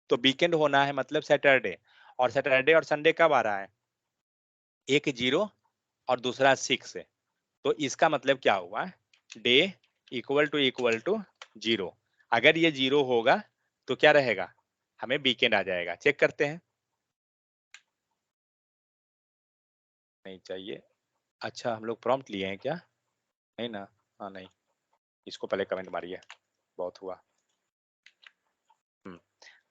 तो वीकेंड होना है मतलब सैटरडे, और सैटरडे और संडे कब आ रहा है, एक 0 और दूसरा 6 है। तो इसका मतलब क्या हुआ, डे इक्वल टू 0। अगर ये 0 होगा तो क्या रहेगा, हमें वीकेंड आ जाएगा। चेक करते हैं, नहीं चाहिए। अच्छा, हम लोग प्रॉम्प्ट लिए हैं क्या, नहीं ना, हाँ नहीं, इसको पहले कमेंट मारिए, बहुत हुआ।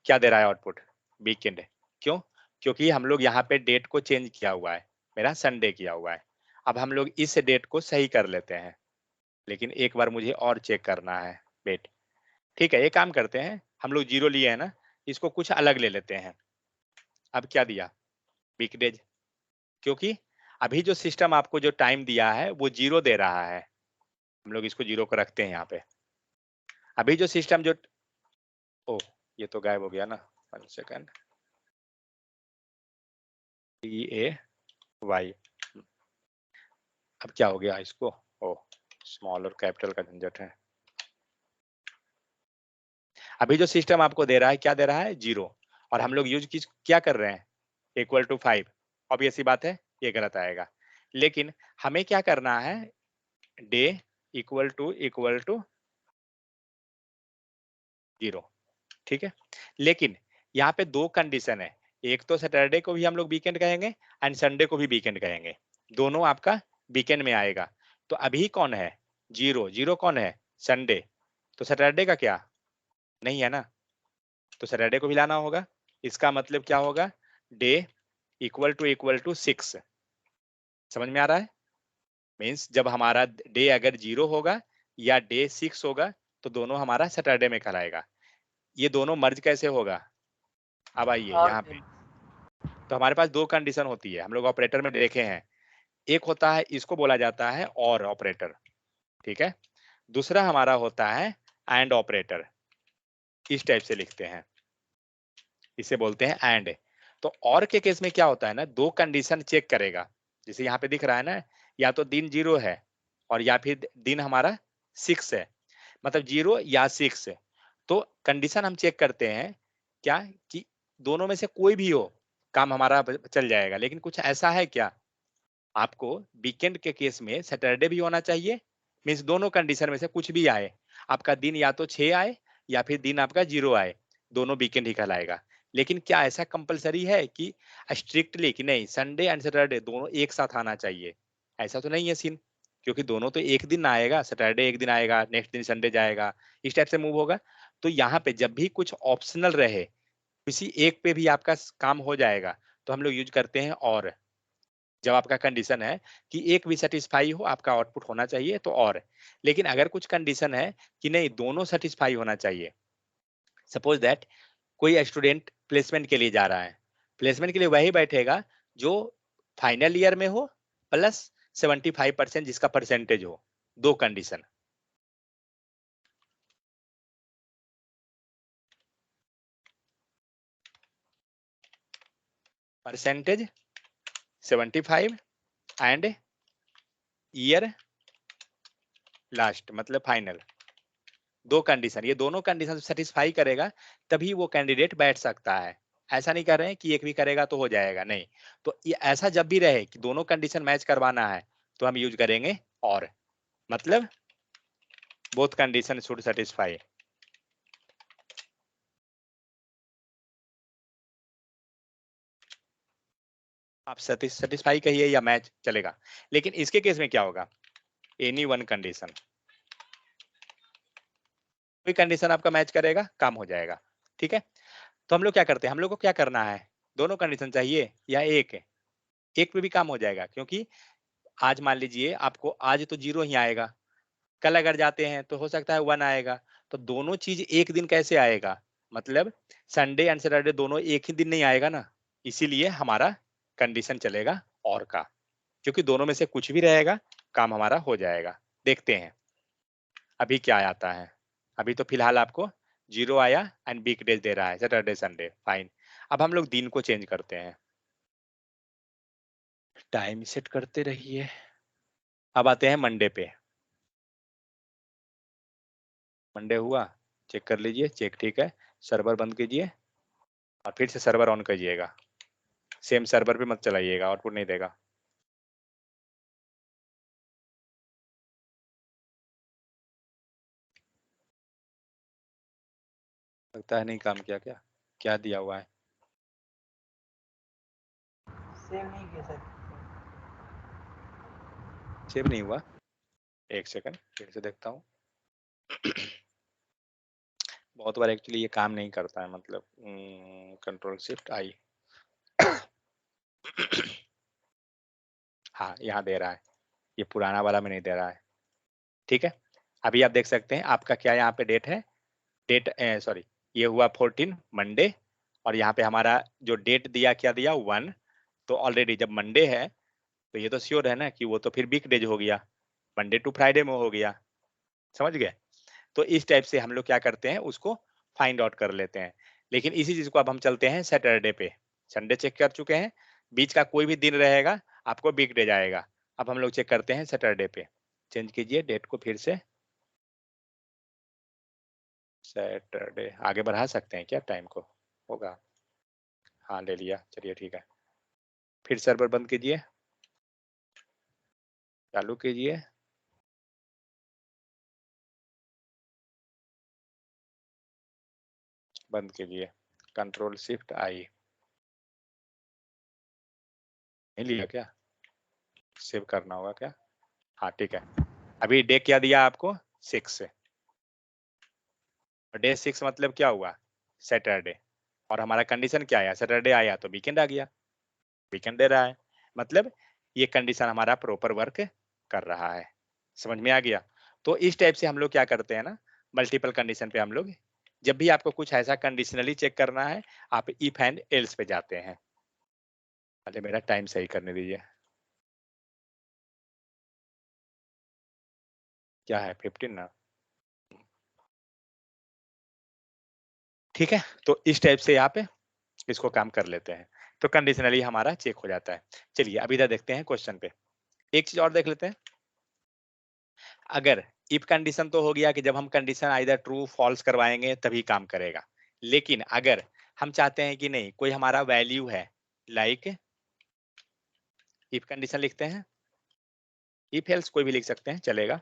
क्या दे रहा है आउटपुट, वीकेंड। क्यों, क्योंकि हम लोग यहाँ पे डेट को चेंज किया हुआ है, मेरा संडे किया हुआ है। अब हम लोग इस डेट को सही कर लेते हैं, लेकिन एक बार मुझे और चेक करना है वेट, ठीक है। एक काम करते हैं, हम लोग 0 लिए हैं ना, इसको कुछ अलग ले लेते हैं। अब क्या दिया, वीकडेज, क्योंकि अभी जो सिस्टम आपको जो टाइम दिया है वो 0 दे रहा है, हम लोग इसको 0 को रखते हैं यहाँ पे। अभी जो सिस्टम जो, ओ ये तो गायब हो गया ना, 1 सेकेंड, DAY, अब क्या हो गया इसको, ओ स्मॉल और कैपिटल का झंझट है। अभी जो सिस्टम आपको दे रहा है, क्या दे रहा है, 0, और हम लोग यूज क्या कर रहे हैं, इक्वल टू 5। ऑब्वियस सी बात है ये गलत आएगा, लेकिन हमें क्या करना है, डे इक्वल टू 0, ठीक है। लेकिन यहाँ पे दो कंडीशन है, एक तो सैटरडे को भी हम लोग वीकेंड कहेंगे एंड संडे को भी वीकेंड कहेंगे, दोनों आपका वीकेंड में आएगा। तो अभी कौन है, 0 0 कौन है, संडे, तो सैटरडे का क्या नहीं है ना, तो सैटरडे को भी लाना होगा। इसका मतलब क्या होगा, डे इक्वल टू 6। समझ में आ रहा है, मीन्स जब हमारा डे अगर 0 होगा या डे 6 होगा तो दोनों हमारा सैटरडे में कहलाएगा। ये दोनों मर्ज कैसे होगा, अब आइए और यहाँ पे, तो हमारे पास दो कंडीशन होती है, हम लोग ऑपरेटर में देखे हैं। एक होता है, इसको बोला जाता है और ऑपरेटर, ठीक है। दूसरा हमारा होता है एंड ऑपरेटर, इस टाइप से लिखते हैं, इसे बोलते हैं एंड। तो और के केस में क्या होता है ना, दो कंडीशन चेक करेगा, जैसे यहाँ पे दिख रहा है ना, या तो दिन 0 है और या फिर दिन हमारा 6 है, मतलब 0 या 6। तो कंडीशन हम चेक करते हैं क्या, कि दोनों में से कोई भी हो काम हमारा चल जाएगा। लेकिन कुछ ऐसा है क्या, आपको वीकेंड के केस में सैटरडे भी होना चाहिए, मीन्स दोनों कंडीशन में से कुछ भी आए, आपका दिन या तो 6 आए या फिर दिन आपका 0 आए, दोनों वीकेंड ही कहलाएगा। लेकिन क्या ऐसा कंपलसरी है कि स्ट्रिक्टली कि नहीं संडे एंड सैटरडे दोनों एक साथ आना चाहिए? ऐसा तो नहीं है सीन, क्योंकि दोनों तो एक दिन आएगा, सैटरडे एक दिन आएगा, नेक्स्ट दिन संडे जाएगा, इस टाइप से मूव होगा। तो यहाँ पे जब भी कुछ ऑप्शनल रहे, किसी एक पे भी आपका काम हो जाएगा, तो हम लोग यूज करते हैं और। जब आपका कंडीशन है कि एक भी सेटिस्फाई हो, आपका आउटपुट होना चाहिए, तो और। लेकिन अगर कुछ कंडीशन है कि नहीं दोनों सेटिस्फाई होना चाहिए, सपोज दैट कोई स्टूडेंट प्लेसमेंट के लिए जा रहा है, प्लेसमेंट के लिए वही बैठेगा जो फाइनल ईयर में हो प्लस 75% जिसका परसेंटेज हो। दो condition, percentage 75 and year last मतलब फाइनल। दो कंडीशन, ये दोनों कंडीशन सेटिस्फाई करेगा तभी वो कैंडिडेट बैठ सकता है। ऐसा नहीं कर रहे हैं कि एक भी करेगा तो हो जाएगा, नहीं। तो ये ऐसा जब भी रहे कि दोनों कंडीशन मैच करवाना है, तो हम यूज करेंगे और, मतलब बोथ कंडीशन शुड सेटिस्फाई। आप सेटिस्फाई कहिए या मैच चलेगा। लेकिन इसके केस में क्या होगा, एनी वन कंडीशन, कोई कंडीशन आपका मैच करेगा काम हो जाएगा, ठीक है। तो हम लोग क्या करते हैं, हम लोग को क्या करना है, दोनों कंडीशन चाहिए या एक है, एक पे भी काम हो जाएगा। क्योंकि आज मान लीजिए आपको आज तो 0 ही आएगा, कल अगर जाते हैं तो हो सकता है 1 आएगा। तो दोनों चीज एक दिन कैसे आएगा, मतलब संडे एंड सैटरडे दोनों एक ही दिन नहीं आएगा ना। इसीलिए हमारा कंडीशन चलेगा और का, क्योंकि दोनों में से कुछ भी रहेगा काम हमारा हो जाएगा। देखते हैं अभी क्या आता है। अभी तो फिलहाल आपको 0 आया एंड वीक डेज दे रहा है, सैटरडे संडे, फाइन। अब हम लोग दिन को चेंज करते हैं, टाइम सेट करते रहिए। अब आते हैं मंडे पे। मंडे हुआ, चेक कर लीजिए, चेक ठीक है, सर्वर बंद कीजिए और फिर से सर्वर ऑन कीजिएगा। सेम सर्वर पे मत चलाइएगा, आउटपुट नहीं देगा। लगता है नहीं काम किया, क्या क्या दिया हुआ है, सेव नहीं किया सर। सेव नहीं हुआ। एक सेकंड फिर से देखता हूँ। बहुत बार एक्चुअली ये काम नहीं करता है, मतलब कंट्रोल शिफ्ट आई। हाँ यहाँ दे रहा है, ये पुराना वाला में नहीं दे रहा है, ठीक है। अभी आप देख सकते हैं आपका क्या यहाँ पे डेट है, डेट सॉरी, ये हुआ 14 मंडे, और यहाँ पे हमारा जो डेट दिया क्या दिया 1। तो ऑलरेडी जब मंडे है तो ये तो श्योर है ना कि वो तो फिर वीक डेज हो गया, मंडे टू फ्राइडे में हो गया, समझ गए। तो इस टाइप से हम लोग क्या करते हैं, उसको फाइंड आउट कर लेते हैं। लेकिन इसी चीज को अब हम चलते हैं सैटरडे पे। संडे चेक कर चुके हैं, बीच का कोई भी दिन रहेगा आपको वीक डे जाएगा। अब हम लोग चेक करते हैं सैटरडे पे, चेंज कीजिए डेट को फिर से, सैटरडे आगे बढ़ा सकते हैं क्या टाइम को, होगा, हाँ ले लिया, चलिए ठीक है। फिर सर्वर बंद कीजिए, चालू कीजिए, बंद कीजिए, कंट्रोल शिफ्ट आई। नहीं लिया क्या, सेव करना होगा क्या, हाँ ठीक है। अभी डे क्या दिया आपको 6, डे 6 मतलब क्या हुआ, सैटरडे। और हमारा कंडीशन क्या आया, सैटरडे आया तो वीकेंड आ गया, वीकेंड दे रहा है, मतलब ये कंडीशन हमारा प्रॉपर वर्क कर रहा है। समझ में आ गया। तो इस टाइप से हम लोग क्या करते हैं ना, मल्टीपल कंडीशन पे हम लोग जब भी आपको कुछ ऐसा कंडीशनली चेक करना है, आप इफ एंड एल्स पे जाते हैं। पहले मेरा टाइम सही करने दीजिए। क्या है 15 ना? ठीक है, तो इस टाइप से आप इसको काम कर लेते हैं, तो कंडीशनली हमारा चेक हो जाता है। चलिए अभी इधर देखते हैं क्वेश्चन पे। एक चीज और देख लेते हैं। अगर इफ कंडीशन तो हो गया कि जब हम कंडीशन आइदर ट्रू फॉल्स करवाएंगे तभी काम करेगा, लेकिन अगर हम चाहते हैं कि नहीं कोई हमारा वैल्यू है, लाइक इफ कंडीशन लिखते हैं, इफ एल्स कोई भी लिख सकते हैं चलेगा,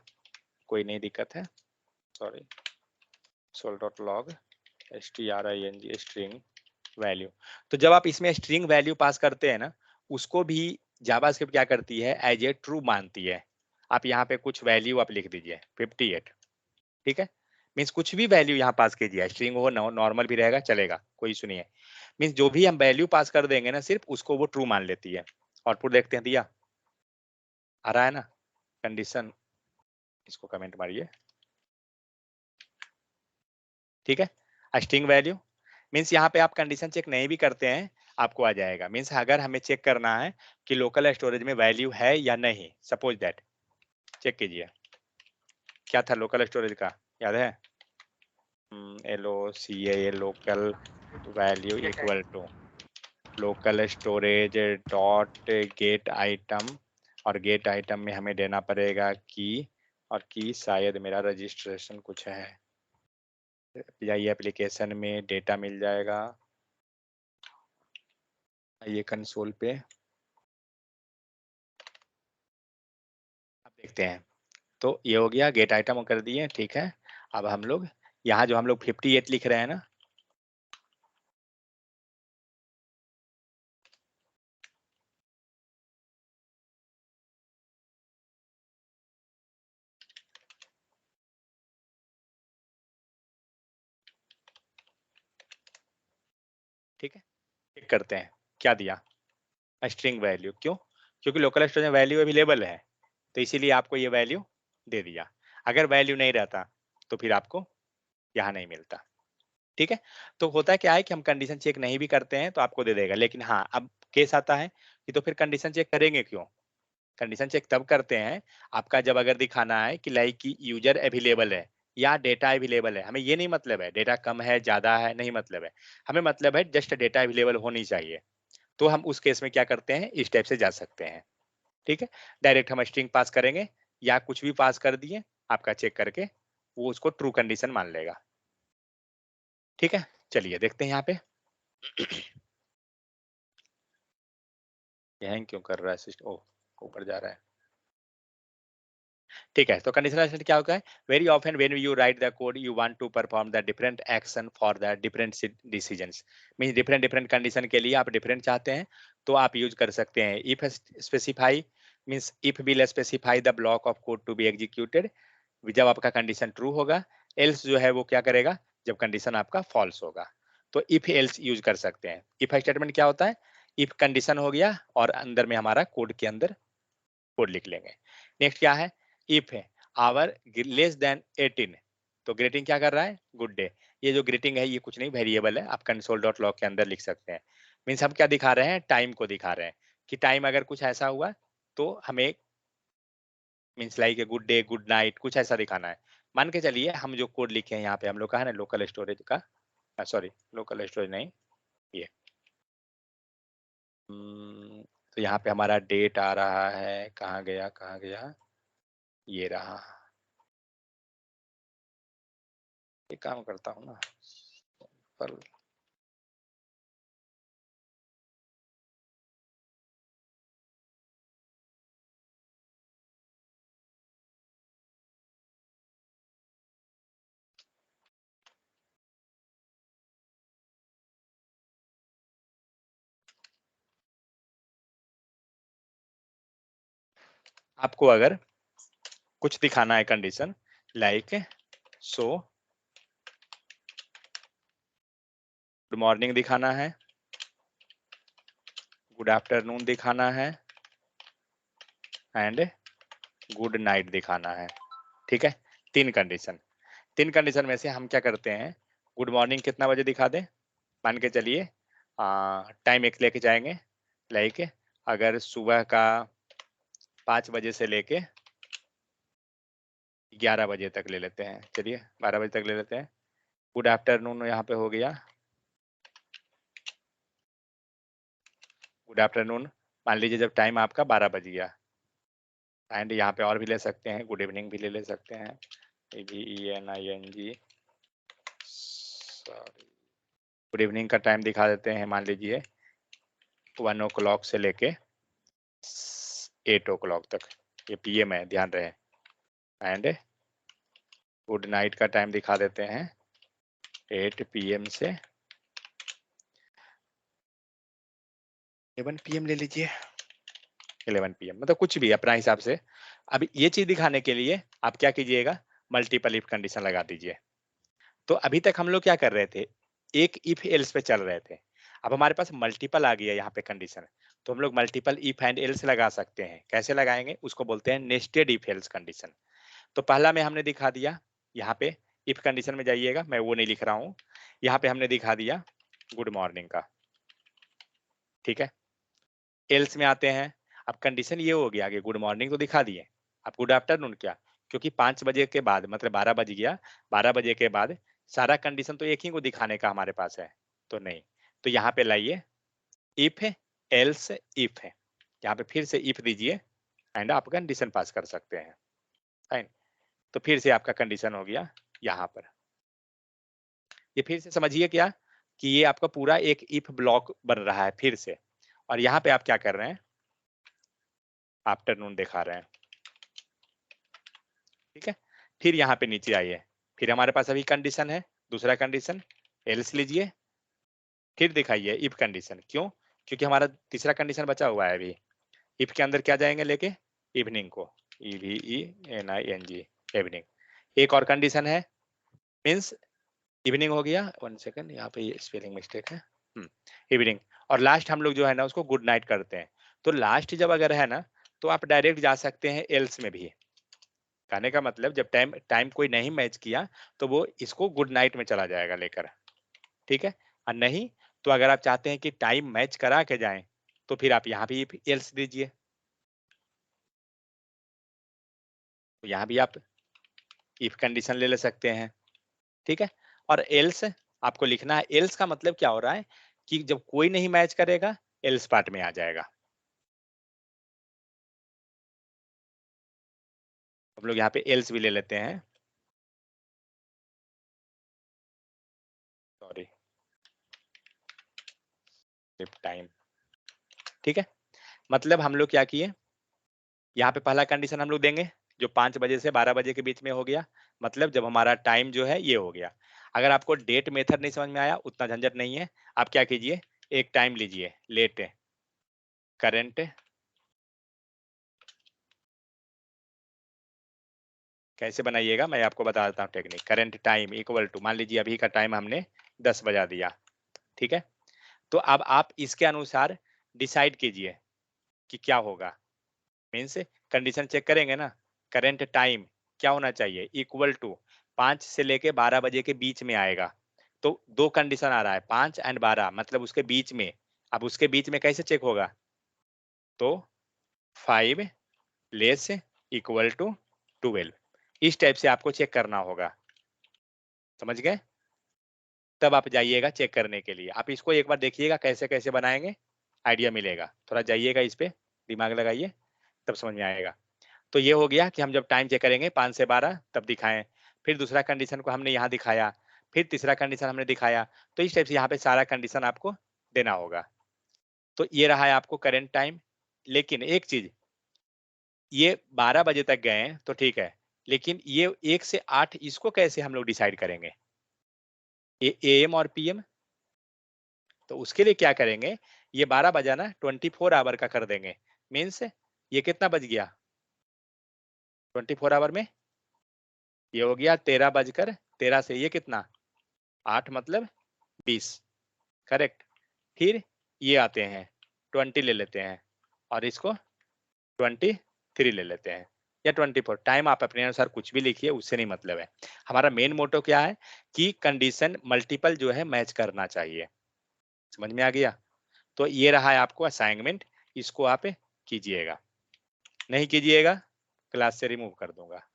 कोई नहीं दिक्कत है। Sorry, sol.log string string value. तो जब आप इसमें स्ट्रिंग वैल्यू पास करते हैं ना, उसको भी जावास्क्रिप्ट क्या करती है, एज ए ट्रू मानती है। आप यहाँ पे कुछ वैल्यू आप लिख दीजिए 58, ठीक है। मीन्स कुछ भी वैल्यू यहाँ पास कीजिए, स्ट्रिंग हो नॉर्मल भी रहेगा चलेगा, कोई इशू नहीं है। मीन्स जो भी हम वैल्यू पास कर देंगे ना, सिर्फ उसको वो ट्रू मान लेती है। आउटपुट देखते हैं, दिया आ रहा है ना कंडीशन, इसको कमेंट मारिए, ठीक है। स्ट्रिंग वैल्यू मीन्स यहाँ पे आप कंडीशन चेक नहीं भी करते हैं, आपको आ जाएगा। मीन्स अगर हमें चेक करना है कि लोकल स्टोरेज में वैल्यू है या नहीं, सपोज दैट, चेक कीजिए क्या था लोकल स्टोरेज का, याद है? LOCA local value equal to local storage dot get item, और गेट आइटम में हमें देना पड़ेगा की, और की शायद मेरा रजिस्ट्रेशन कुछ है, ये एप्लीकेशन में डेटा मिल जाएगा। ये कंसोल पे आप देखते हैं, तो ये हो गया, गेट आइटम कर दिए, ठीक है। अब हम लोग यहाँ जो हम लोग 58 लिख रहे हैं ना, ठीक है, चेक करते हैं क्या दिया, स्ट्रिंग वैल्यू। क्यों? क्योंकि लोकल स्टोरेज में वैल्यू अवेलेबल है, तो इसीलिए आपको ये वैल्यू दे दिया। अगर वैल्यू नहीं रहता तो फिर आपको यहाँ नहीं मिलता, ठीक है। तो होता क्या है कि हम कंडीशन चेक नहीं भी करते हैं तो आपको दे देगा, लेकिन हाँ अब केस आता है कि तो फिर कंडीशन चेक करेंगे क्यों? कंडीशन चेक तब करते हैं आपका जब अगर दिखाना है कि लाइक की यूजर अवेलेबल है या डेटा अवेलेबल है। हमें ये नहीं मतलब है डेटा कम है ज्यादा है, नहीं मतलब है, हमें मतलब है जस्ट डेटा अवेलेबल होनी चाहिए। तो हम उस केस में क्या करते हैं, इस टाइप से जा सकते हैं, ठीक है। डायरेक्ट हम स्ट्रिंग पास करेंगे या कुछ भी पास कर दिए, आपका चेक करके वो उसको ट्रू कंडीशन मान लेगा, ठीक है। चलिए देखते हैं यहाँ पे ये हैंग क्यों कर रहा है सिस्टम, ओ ऊपर जा रहा है, ठीक है। तो कंडीशनल स्टेटमेंट क्या होता है, very often when you write the code you want to perform the different action for the different decisions, means different different condition के लिए आप डिफरेंट चाहते हैं तो आप यूज कर सकते हैं। If specify means if will specify the block of code to be executed, जब आपका कंडीशन ट्रू होगा। एल्स जो है वो क्या करेगा, जब कंडीशन आपका फॉल्स होगा। तो इफ एल्स यूज कर सकते हैं। इफ स्टेटमेंट क्या होता है, इफ कंडीशन हो गया और अंदर में हमारा कोड के अंदर कोड लिख लेंगे। नेक्स्ट क्या है, इफ है आवर लेस देन 18, तो ग्रीटिंग क्या कर रहा है, गुड डे। ये जो ग्रीटिंग है ये कुछ नहीं वेरिएबल है, आप कंसोल डॉट लॉग के अंदर लिख सकते हैं। मीन्स हम क्या दिखा रहे हैं, टाइम को दिखा रहे हैं कि टाइम अगर कुछ ऐसा हुआ तो हमें means like good day good night कुछ ऐसा दिखाना है। मान के चलिए हम जो कोड लिखे हैं यहाँ पे, हम लोग का है ना लोकल स्टोरेज का, सॉरी लोकल स्टोरेज नहीं, ये तो यहाँ पे हमारा डेट आ रहा है, कहाँ गया कहाँ गया, ये रहा। ये काम करता हूँ ना पर, आपको अगर कुछ दिखाना है condition like so good morning दिखाना है, गुड आफ्टरनून दिखाना है एंड गुड नाइट दिखाना है, ठीक है। तीन कंडीशन, तीन कंडीशन में से हम क्या करते हैं, गुड मॉर्निंग कितना बजे दिखा दें, मान के चलिए टाइम एक लेके जाएंगे, लाइक अगर सुबह का 5 बजे से लेके 11 बजे तक ले लेते हैं, चलिए 12 बजे तक ले लेते हैं। गुड आफ्टरनून यहाँ पे हो गया, गुड आफ्टरनून मान लीजिए जब टाइम आपका 12 बज गया, एंड यहाँ पे और भी ले सकते हैं, गुड इवनिंग भी ले सकते हैं, EVENING, सॉरी गुड इवनिंग का टाइम दिखा देते हैं, मान लीजिए 1 o'clock से लेके 8 o'clock तक, ये PM है, ध्यान रहे। एंड गुड नाइट का टाइम दिखा देते हैं 8 PM से 11 PM ले लीजिए, 11 PM, मतलब कुछ भी अपना हिसाब से। अब ये चीज दिखाने के लिए आप क्या कीजिएगा, मल्टीपल इफ कंडीशन लगा दीजिए। तो अभी तक हम लोग क्या कर रहे थे, एक इफ एल्स पे चल रहे थे, अब हमारे पास मल्टीपल आ गया यहाँ पे कंडीशन, तो हम लोग मल्टीपल इफ एंड एल्स लगा सकते हैं। कैसे लगाएंगे, उसको बोलते हैं नेस्टेड इफ एल्स कंडीशन। तो पहला में हमने दिखा दिया, यहाँ पे इफ कंडीशन में जाइएगा, मैं वो नहीं लिख रहा हूँ, यहाँ पे हमने दिखा दिया गुड मॉर्निंग का, ठीक है। एल्स में आते हैं, अब कंडीशन ये हो गया कि गुड मॉर्निंग तो दिखा दिए, अब गुड आफ्टरनून क्या, क्योंकि 5 बजे के बाद मतलब 12 बज गया, 12 बजे के बाद सारा कंडीशन तो एक ही को दिखाने का हमारे पास है, तो नहीं, तो यहाँ पे लाइए इफ है, एल्स इफ है, यहाँ पे फिर से इफ दीजिए एंड आप कंडीशन पास कर सकते हैं, फाइन। तो फिर से आपका कंडीशन हो गया यहाँ पर, ये फिर से समझिए क्या कि ये आपका पूरा एक इफ ब्लॉक बन रहा है फिर से, और यहाँ पे आप क्या कर रहे हैं, आफ्टरनून दिखा रहे हैं, ठीक है। फिर यहाँ पे नीचे आइए, फिर हमारे पास अभी कंडीशन है, दूसरा कंडीशन एल्स लीजिए, फिर दिखाइए इफ कंडीशन, क्यों, क्योंकि हमारा तीसरा कंडीशन बचा हुआ है अभी। इफ के अंदर क्या जाएंगे लेके, इवनिंग को, EVENING, इवनिंग। एक और कंडीशन है, मीन्स इवनिंग हो गया, 1 सेकंड यहाँ पे स्पेलिंग मिस्टेक है, इवनिंग। और लास्ट हम लोग जो है ना उसको गुड नाइट करते हैं, तो लास्ट जब अगर है ना तो आप डायरेक्ट जा सकते हैं एल्स में भी। कहने का मतलब जब टाइम टाइम कोई नहीं मैच किया तो वो इसको गुड नाइट में चला जाएगा लेकर, ठीक है। और नहीं तो अगर आप चाहते हैं कि टाइम मैच करा के जाएं तो फिर आप यहाँ भी एल्स दीजिए, तो यहाँ भी आप इफ कंडीशन ले सकते हैं, ठीक है। और एल्स आपको लिखना है, एल्स का मतलब क्या हो रहा है कि जब कोई नहीं मैच करेगा एल्स पार्ट में आ जाएगा। हम लोग यहाँ पे एल्स भी ले लेते हैं, सॉरी टाइम, ठीक है। मतलब हम लोग क्या किए, यहाँ पे पहला कंडीशन हम लोग देंगे जो 5 बजे से 12 बजे के बीच में हो गया, मतलब जब हमारा टाइम जो है ये हो गया। अगर आपको डेट मेथड नहीं समझ में आया, उतना झंझट नहीं है, आप क्या कीजिए, एक टाइम लीजिए, लेट करंट, कैसे बनाइएगा मैं आपको बता देता हूँ technique. Current time equal to, मान लीजिए अभी का टाइम हमने 10 बजा दिया, ठीक है। तो अब आप इसके अनुसार डिसाइड कीजिए कि क्या होगा, मीन्स कंडीशन चेक करेंगे ना, करंट टाइम क्या होना चाहिए, इक्वल टू 5 से लेके 12 बजे के बीच में आएगा। तो दो कंडीशन आ रहा है 5 एंड 12, मतलब उसके बीच में। अब उसके बीच में कैसे चेक होगा, तो 5 लेस इक्वल टू 12, इस टाइप से आपको चेक करना होगा, समझ गए। तब आप जाइएगा चेक करने के लिए, आप इसको एक बार देखिएगा कैसे कैसे बनाएंगे, आइडिया मिलेगा, थोड़ा जाइएगा इस पे, दिमाग लगाइए, तब समझ में आएगा। तो ये हो गया कि हम जब टाइम चेक करेंगे 5 से 12 तब दिखाएं, फिर दूसरा कंडीशन को हमने यहाँ दिखाया, फिर तीसरा कंडीशन हमने दिखाया, तो इस टाइप से यहाँ पे सारा कंडीशन आपको देना होगा। तो ये रहा है आपको करंट टाइम। लेकिन एक चीज, ये 12 बजे तक गए हैं तो ठीक है, लेकिन ये 1 से 8 इसको कैसे हम लोग डिसाइड करेंगे, AM और PM। तो उसके लिए क्या करेंगे, ये 12 बजा ना 24 आवर का कर देंगे, मीन्स ये कितना बज गया 24 आवर में, ये हो गया 13 बजकर 13 से ये कितना 8 मतलब 20, करेक्ट। फिर ये आते हैं 20 ले लेते हैं और इसको 23 ले लेते हैं, या 24, टाइम आप अपने अनुसार कुछ भी लिखिए, उससे नहीं मतलब है। हमारा मेन मोटो क्या है कि कंडीशन मल्टीपल जो है मैच करना चाहिए। समझ में आ गया? तो ये रहा है आपको असाइनमेंट, इसको आप कीजिएगा। नहीं कीजिएगा क्लास से रिमूव कर दूंगा।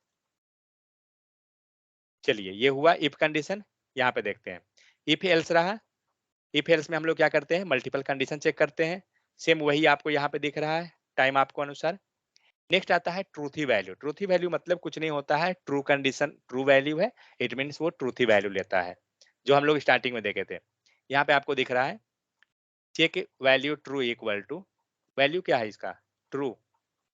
चलिए ये हुआ इफ कंडीशन। यहाँ पे देखते हैं इफ एल्स रहा। इफ एल्स में हम लोग क्या करते हैं, मल्टीपल कंडीशन चेक करते हैं। सेम वही आपको यहाँ पे दिख रहा है टाइम आपको अनुसार। नेक्स्ट आता है ट्रूथी वैल्यू। ट्रूथी वैल्यू मतलब कुछ नहीं होता है, ट्रू कंडीशन ट्रू वैल्यू है, इट मीन्स वो ट्रूथी वैल्यू लेता है, जो हम लोग स्टार्टिंग में देखे थे। यहाँ पे आपको दिख रहा है check value true equal to, value क्या है इसका, ट्रू।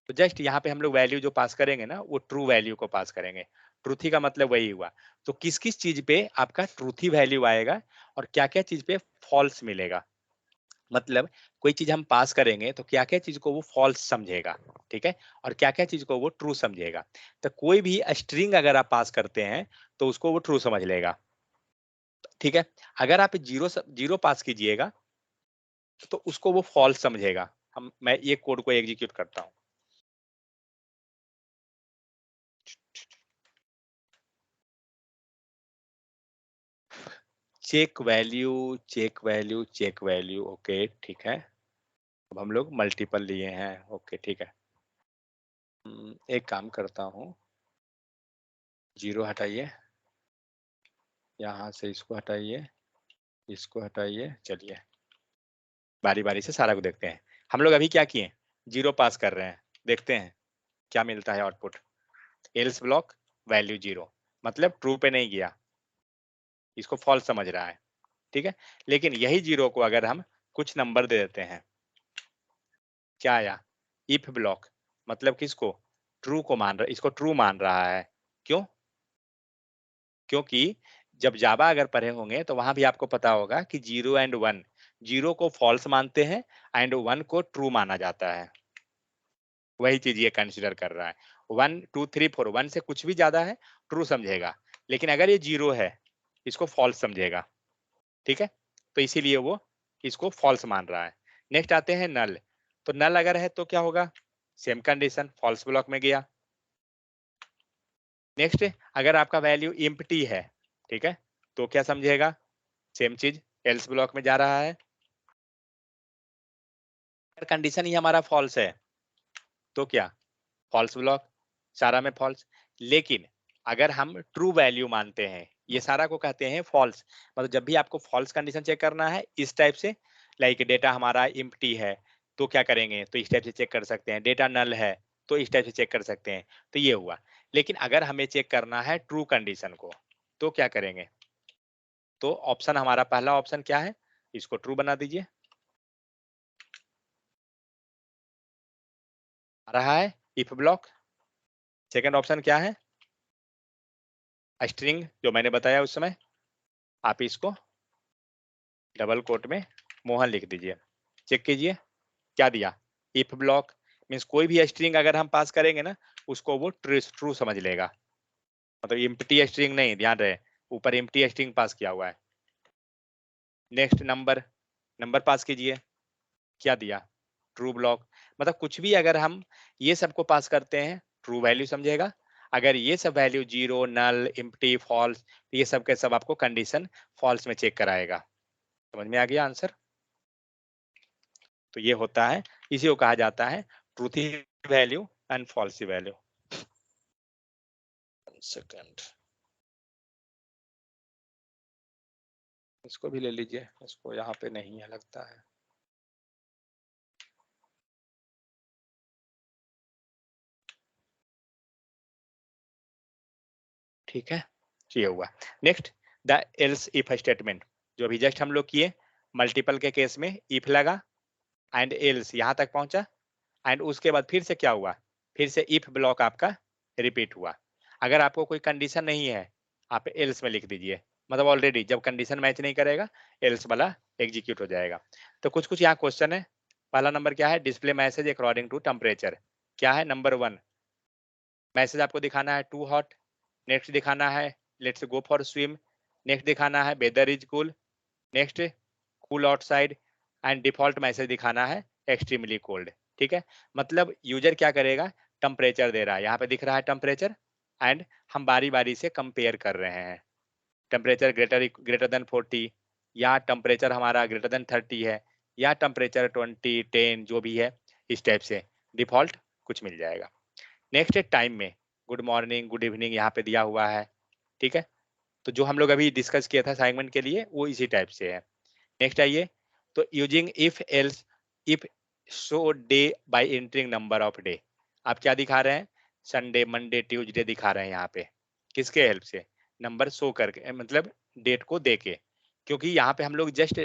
तो जस्ट यहाँ पे हम लोग वैल्यू जो पास करेंगे ना, वो ट्रू वैल्यू को पास करेंगे। ट्रूथी का मतलब वही हुआ। तो किस किस चीज पे आपका ट्रूथी वैल्यू आएगा और क्या क्या चीज पे फॉल्स मिलेगा, मतलब कोई चीज हम पास करेंगे तो क्या क्या चीज को वो फॉल्स समझेगा, ठीक है, और क्या क्या चीज को वो ट्रू समझेगा। तो कोई भी स्ट्रिंग अगर आप पास करते हैं तो उसको वो ट्रू समझ लेगा, ठीक है। अगर आप जीरो जीरो पास कीजिएगा तो उसको वो फॉल्स समझेगा। मैं ये कोड को एग्जीक्यूट करता हूँ। Check value check value check value, okay ठीक है। अब हम लोग मल्टीपल लिए हैं, ओके ठीक है। एक काम करता हूँ, जीरो हटाइए, यहाँ से इसको हटाइए, इसको हटाइए। चलिए बारी बारी से सारा को देखते हैं। हम लोग अभी क्या किए, जीरो पास कर रहे हैं, देखते हैं क्या मिलता है output. Else block value zero, मतलब ट्रू पे नहीं गया, इसको फॉल्स समझ रहा है, ठीक है। लेकिन यही जीरो को अगर हम कुछ नंबर दे देते हैं, क्या आया, इफ ब्लॉक, मतलब किसको, ट्रू को मान रहा, इसको ट्रू मान रहा है। क्यों, क्योंकि जब जावा अगर पढ़े होंगे तो वहां भी आपको पता होगा कि जीरो एंड वन, जीरो को फॉल्स मानते हैं एंड वन को ट्रू माना जाता है। वही चीज ये कंसिडर कर रहा है। 1 2 3 4, वन से कुछ भी ज्यादा है ट्रू समझेगा, लेकिन अगर ये जीरो है इसको फॉल्स समझेगा, ठीक है। तो इसीलिए वो इसको फॉल्स मान रहा है। नेक्स्ट आते हैं नल। तो नल अगर है तो क्या होगा, सेम कंडीशन, फॉल्स ब्लॉक में गया। नेक्स्ट अगर आपका वैल्यू एम्प्टी है, ठीक है, तो क्या समझेगा, सेम चीज, एल्स ब्लॉक में जा रहा है। कंडीशन ही हमारा फॉल्स है तो क्या, फॉल्स ब्लॉक, सारा में फॉल्स। लेकिन अगर हम ट्रू वैल्यू मानते हैं, ये सारा को कहते हैं फॉल्स। मतलब जब भी आपको फॉल्स कंडीशन चेक करना है इस टाइप से, लाइक डेटा हमारा एम्प्टी है तो क्या करेंगे, तो इस टाइप से चेक कर सकते हैं। डेटा नल है तो इस टाइप से चेक कर सकते हैं। तो ये हुआ। लेकिन अगर हमें चेक करना है ट्रू कंडीशन को तो क्या करेंगे, तो ऑप्शन हमारा पहला ऑप्शन क्या है, इसको ट्रू बना दीजिए, आ रहा है इफ ब्लॉक। सेकंड ऑप्शन क्या है, स्ट्रिंग जो मैंने बताया उस समय, आप इसको डबल कोट में मोहन लिख दीजिए, चेक कीजिए क्या दिया, इफ ब्लॉक। मीन्स कोई भी स्ट्रिंग अगर हम पास करेंगे ना उसको वो ट्रू समझ लेगा। मतलब एम्प्टी स्ट्रिंग नहीं, ध्यान रहे, ऊपर एम्प्टी स्ट्रिंग पास किया हुआ है। नेक्स्ट नंबर, नंबर पास कीजिए, क्या दिया, ट्रू ब्लॉक। मतलब कुछ भी अगर हम ये सबको पास करते हैं ट्रू वैल्यू समझेगा। अगर ये सब वैल्यू जीरो नल एम्प्टी फॉल्स, ये सब के सब आपको कंडीशन फॉल्स में चेक कराएगा। समझ में आ गया आंसर। तो ये होता है, इसी को कहा जाता है truthy value and falsies value. Second, इसको भी ले लीजिए, इसको यहाँ पे नहीं है लगता है। ठीक है, ये हुआ। Next the L's if statement, जो अभी जस्ट हम लोग किए मल्टीपल के केस में, इफ लगा एंड एल्स यहाँ तक पहुंचा, एंड उसके बाद फिर से क्या हुआ, फिर से इफ ब्लॉक आपका रिपीट हुआ। अगर आपको कोई कंडीशन नहीं है आप एल्स में लिख दीजिए, मतलब ऑलरेडी जब कंडीशन मैच नहीं करेगा एल्स वाला एग्जीक्यूट हो जाएगा। तो कुछ कुछ यहाँ क्वेश्चन है। पहला नंबर क्या है, display message according to temperature. क्या है, नंबर 1 मैसेज आपको दिखाना है टू हॉट। नेक्स्ट दिखाना है let's go for swim. Next दिखाना है weather is cool. Next cool outside. And default message दिखाना है एक्सट्रीमली कोल्ड। ठीक है, मतलब यूजर क्या करेगा, टेम्परेचर दे रहा है, यहाँ पे दिख रहा है टेम्परेचर, एंड हम बारी बारी से कंपेयर कर रहे हैं, टेम्परेचर ग्रेटर देन 40, या टेम्परेचर हमारा ग्रेटर देन 30 है, या टेम्परेचर 20 10 जो भी है, इस टाइप से डिफॉल्ट कुछ मिल जाएगा। नेक्स्ट है टाइम में, गुड मॉर्निंग गुड इवनिंग यहाँ पे दिया हुआ है, ठीक है। तो जो हम लोग अभी डिस्कस किया था असाइनमेंट के लिए वो इसी टाइप से है। नेक्स्ट आइए, तो using if else, if show day bye entering number of day, आप क्या दिखा रहे हैं, संडे मंडे ट्यूसडे दिखा रहे हैं यहाँ पे, किसके हेल्प से, नंबर शो करके, मतलब डेट को दे के, क्योंकि यहाँ पे हम लोग जस्ट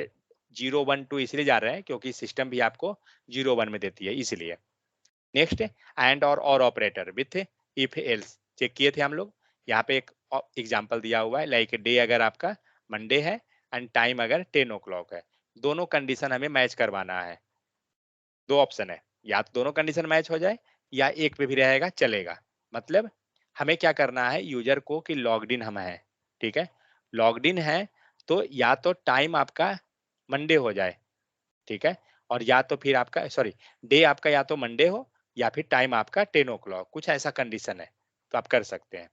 0 1 2 इसलिए जा रहे हैं क्योंकि सिस्टम भी आपको 0 1 में देती है इसलिए। नेक्स्ट एंड और operator with if else check किए थे हम लोग, यहाँ पे एक एग्जांपल दिया हुआ है, लाइक डे अगर आपका मंडे है एंड टाइम अगर 10 o'clock है, दोनों कंडीशन हमें मैच करवाना है। दो ऑप्शन है, या तो दोनों कंडीशन मैच हो जाए या एक पे भी रहेगा चलेगा, मतलब हमें क्या करना है यूजर को कि लॉग्ड इन हम है, ठीक है, लॉग्ड इन है, तो या तो टाइम आपका मंडे हो जाए, ठीक है, और या तो फिर आपका सॉरी डे आपका या तो मंडे हो या फिर टाइम आपका 10 o'clock, कुछ ऐसा कंडीशन है तो आप कर सकते हैं।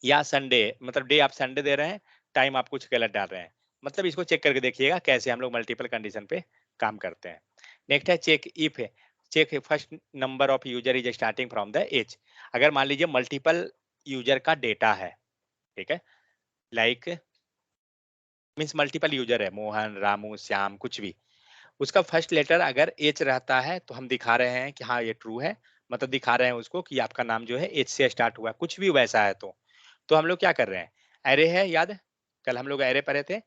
या संडे, मतलब डे आप संडे दे रहे हैं, टाइम आप कुछ गलत डाल रहे हैं, मतलब इसको चेक करके देखिएगा कैसे हम लोग मल्टीपल कंडीशन पे काम करते हैं। नेक्स्ट है चेक इफ है, check first number of user is starting from the age, अगर मान लीजिए मल्टीपल यूजर का डेटा है, ठीक है, लाइक मीन्स मल्टीपल यूजर है, मोहन रामू श्याम कुछ भी, उसका फर्स्ट लेटर अगर एच रहता है तो हम दिखा रहे हैं कि हाँ ये ट्रू है, मतलब दिखा रहे हैं उसको कि आपका नाम जो है एच से स्टार्ट हुआ है, कुछ भी वैसा है तो हम लोग क्या कर रहे हैं, एरे है याद, कल हम लोग एरे पढ़े थे,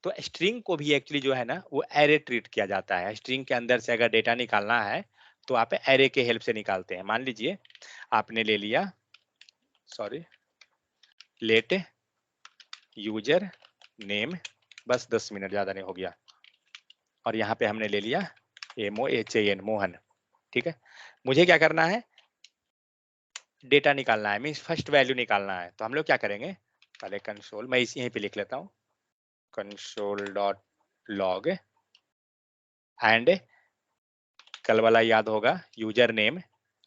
तो स्ट्रिंग को भी एक्चुअली जो है ना वो एरे ट्रीट किया जाता है, स्ट्रिंग के अंदर से अगर डेटा निकालना है तो आप एरे के हेल्प से निकालते हैं। मान लीजिए आपने ले लिया, सॉरी, लेट यूजर नेम, बस 10 मिनट ज्यादा नहीं हो गया, और यहाँ पे हमने ले लिया MOHAN मोहन, ठीक है, मुझे क्या करना है, डेटा निकालना है, मीन्स फर्स्ट वैल्यू निकालना है, तो हम लोग क्या करेंगे, पहले कंसोल, मैं इसी यहीं पे लिख लेता हूँ, कंसोल डॉट लॉग, एंड कल वाला याद होगा, यूजर नेम,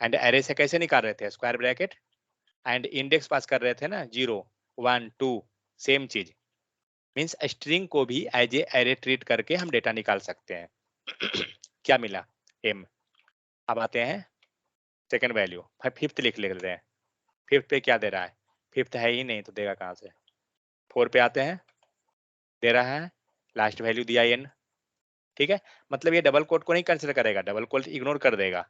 एंड एरे से कैसे निकाल रहे थे, स्क्वायर ब्रैकेट, एंड इंडेक्स पास कर रहे थे ना 0 1 2, सेम चीज, मीन्स स्ट्रिंग को भी एज ए एरे ट्रीट करके हम डेटा निकाल सकते हैं। क्या मिला, एम। अब आते हैं सेकंड वैल्यू, फिफ्थ लिख लेते हैं, फिफ्थ पे क्या दे रहा है, फिफ्थ है ही नहीं तो देगा कहाँ से, 4 पे आते हैं, दे रहा है, लास्ट वैल्यू दिया n, ठीक है, मतलब ये डबल कोट को नहीं कंसिडर करेगा, डबल कोट इग्नोर कर देगा,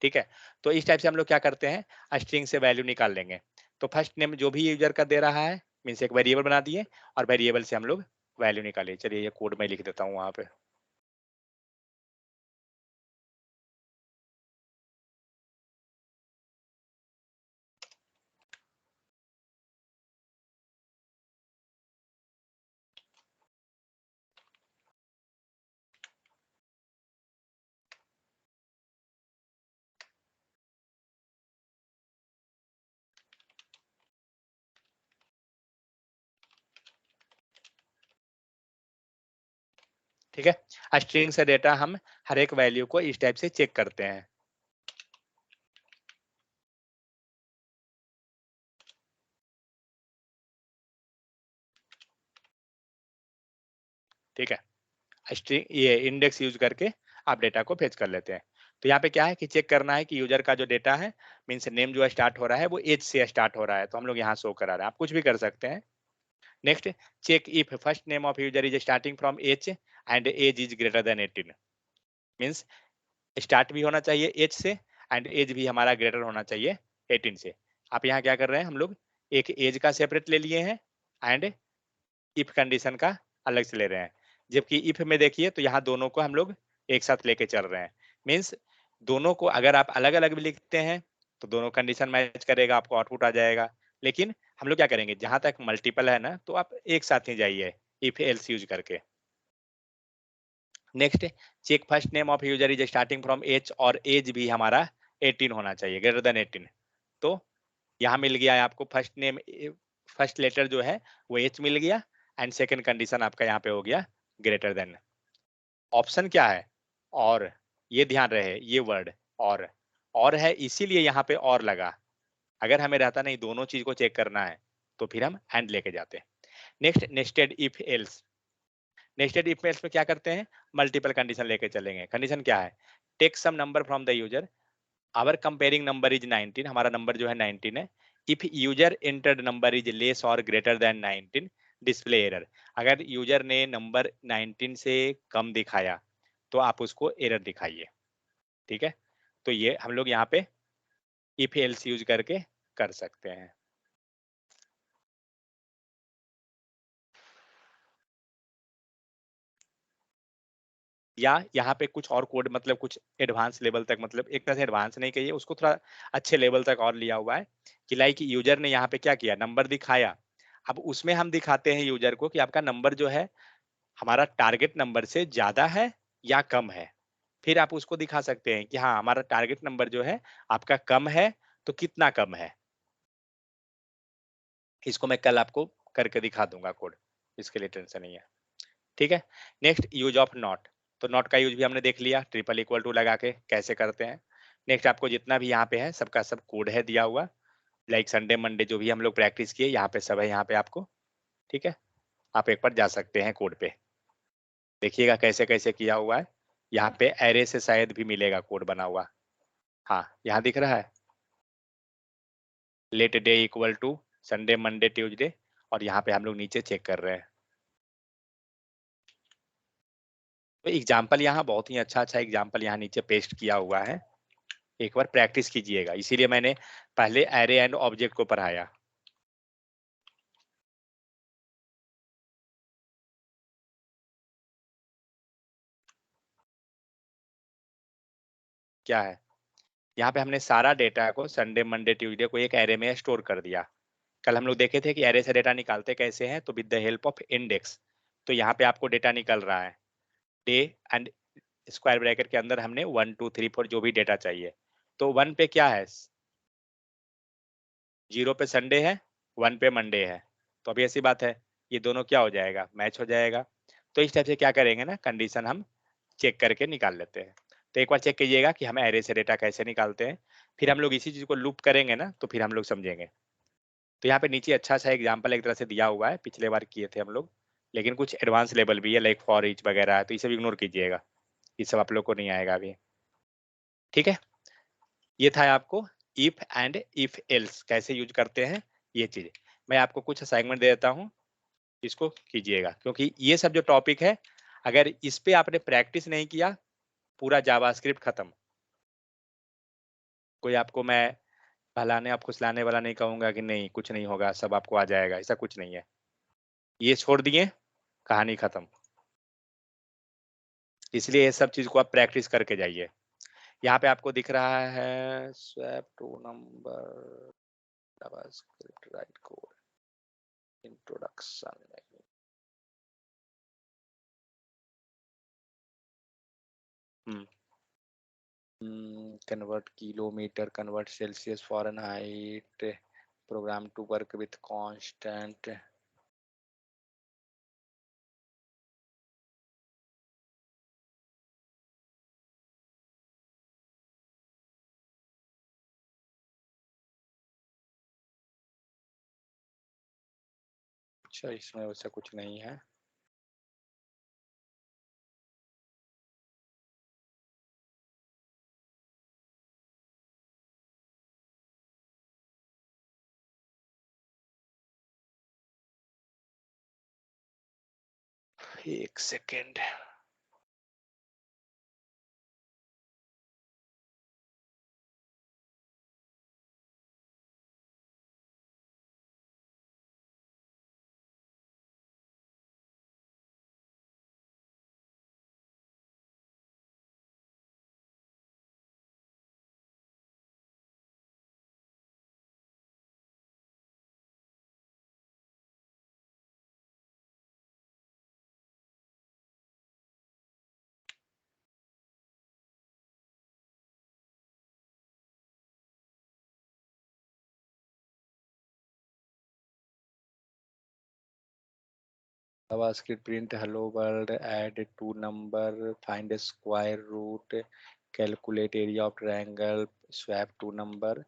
ठीक है। तो इस टाइप से हम लोग क्या करते हैं, स्ट्रिंग से वैल्यू निकाल लेंगे, तो फर्स्ट नेम जो भी यूजर का दे रहा है मीन्स एक वेरिएबल बना दिए और वेरिएबल से हम लोग वैल्यू निकालिए, चलिए ये कोड मैं लिख देता हूँ वहां पे, ठीक है, स्ट्रिंग से डेटा हम हर एक वैल्यू को इस टाइप से चेक करते हैं, ठीक है, स्ट्रिंग ये इंडेक्स यूज करके आप डेटा को फेच कर लेते हैं। तो यहाँ पे क्या है कि चेक करना है कि यूजर का जो डेटा है मीन्स नेम जो स्टार्ट हो रहा है वो एज से स्टार्ट हो रहा है, तो हम लोग यहाँ शो करा रहे हैं, आप कुछ भी कर सकते हैं। Next, check if first name of user is starting from H and age is greater than 18, means start भी होना चाहिए एज से एंड एज भी हमारा ग्रेटर होना चाहिए 18 से। आप यहाँ क्या कर रहे हैं, हम लोग एक एज का सेपरेट ले लिए हैं एंड इफ कंडीशन का अलग से ले रहे हैं, जबकि इफ में देखिए तो यहाँ दोनों को हम लोग एक साथ लेके चल रहे हैं, मीन्स दोनों को अगर आप अलग अलग भी लिखते हैं तो दोनों कंडीशन मैच करेगा, आपको आउटपुट आ जाएगा, लेकिन हम लोग क्या करेंगे, जहां तक मल्टीपल है ना तो आप एक साथ ही जाइए इफ एल्स यूज करके। Next, check first name of user is starting from H, और एज भी हमारा 18 होना चाहिए, ग्रेटर देन 18, तो यहाँ मिल गया है आपको फर्स्ट नेम, फर्स्ट लेटर जो है वो एच मिल गया, एंड सेकंड कंडीशन आपका यहाँ पे हो गया ग्रेटर देन। ऑप्शन क्या है, और ये ध्यान रहे ये वर्ड, और है इसीलिए यहाँ पे और लगा। अगर हमें रहता नहीं दोनों चीज को चेक करना है तो फिर हम एंड लेके जाते हैं। Next nested if else. Nested if else में क्या करते हैं, मल्टीपल कंडीशन लेके चलेंगे। कंडीशन क्या है, take some number from the user, our comparing number is 19, हमारा नंबर जो है 19 है। If user entered number is less और ग्रेटर देन 19, डिस्प्ले एरर। अगर यूजर ने नंबर 19 से कम दिखाया तो आप उसको एरर दिखाइए। ठीक है, तो ये हम लोग यहाँ पे इफ एल्स यूज करके कर सकते हैं। या यहाँ पे कुछ और कोड, मतलब कुछ एडवांस लेवल तक, मतलब एक तरह से एडवांस नहीं कहिए उसको, थोड़ा अच्छे लेवल तक और लिया हुआ है कि लाइक यूजर ने यहाँ पे क्या किया, नंबर दिखाया। अब उसमें हम दिखाते हैं यूजर को कि आपका नंबर जो है हमारा टारगेट नंबर से ज्यादा है या कम है। फिर आप उसको दिखा सकते हैं कि हाँ हमारा टारगेट नंबर जो है आपका कम है, तो कितना कम है। इसको मैं कल आपको करके दिखा दूंगा कोड, इसके लिए टेंशन नहीं है। ठीक है, नेक्स्ट यूज ऑफ नॉट। तो नॉट का यूज भी हमने देख लिया, ट्रिपल इक्वल टू लगा के कैसे करते हैं। नेक्स्ट आपको जितना भी यहाँ पे है सबका सब कोड है दिया हुआ, लाइक संडे मंडे जो भी हम लोग प्रैक्टिस किए यहाँ पे सब है यहाँ पे आपको। ठीक है, आप एक बार जा सकते हैं कोड पे, देखिएगा कैसे कैसे किया हुआ है। यहाँ पे एरे से शायद भी मिलेगा कोड बना हुआ। हाँ यहाँ दिख रहा है, let day equal to Sunday Monday Tuesday, और यहाँ पे हम लोग नीचे चेक कर रहे हैं। तो एग्जाम्पल यहाँ बहुत ही अच्छा अच्छा एग्जाम्पल यहाँ नीचे पेस्ट किया हुआ है, एक बार प्रैक्टिस कीजिएगा, इसीलिए मैंने पहले एरे एंड ऑब्जेक्ट को पढ़ाया। क्या है, यहाँ पे हमने सारा डेटा को संडे मंडे ट्यूसडे को एक एरे में स्टोर कर दिया। कल हम लोग देखे थे कि एरे से डेटा निकालते कैसे हैं, तो with the help of index. तो यहाँ पे आपको डेटा निकल रहा है, डे एंड स्क्वायर ब्रैकेट के अंदर हमने 1 2 3 4 जो भी डेटा चाहिए। तो 1 पे क्या है, 0 पे संडे है, 1 पे मंडे है। तो अभी ऐसी बात है, ये दोनों क्या हो जाएगा, मैच हो जाएगा। तो इस टाइप से क्या करेंगे ना, कंडीशन हम चेक करके निकाल लेते हैं। तो एक बार चेक कीजिएगा कि हम एरे से डेटा कैसे निकालते हैं, फिर हम लोग इसी चीज को लूप करेंगे ना तो फिर हम लोग समझेंगे। तो यहाँ पे नीचे अच्छा सा एग्जाम्पल एक तरह से दिया हुआ है, पिछले बार किए थे हम लोग, लेकिन कुछ एडवांस लेवल भी है लाइक फॉर ईच वगैरह है, तो ये सब इग्नोर कीजिएगा, ये सब आप लोग को नहीं आएगा अभी। ठीक है, ये था आपको इफ एंड इफ एल्स कैसे यूज करते हैं ये चीज। मैं आपको कुछ असाइनमेंट दे देता हूँ, इसको कीजिएगा, क्योंकि ये सब जो टॉपिक है अगर इस पे आपने प्रैक्टिस नहीं किया, पूरा जावास्क्रिप्ट खत्म। कोई आपको मैं बहलाने आप फुसलाने वाला नहीं कहूंगा कि नहीं कुछ नहीं होगा सब आपको आ जाएगा, ऐसा कुछ नहीं है। ये छोड़ दिए, कहानी खत्म। इसलिए ये सब चीज को आप प्रैक्टिस करके जाइए। यहाँ पे आपको दिख रहा है swap two number, JavaScript write code, introduction. Convert kilometer, convert Celsius, Fahrenheit, program to work with constant. अच्छा इसमें वैसा कुछ नहीं है। एक second, JavaScript print hello world, add two number, find a square root, calculate area of triangle, swap two number,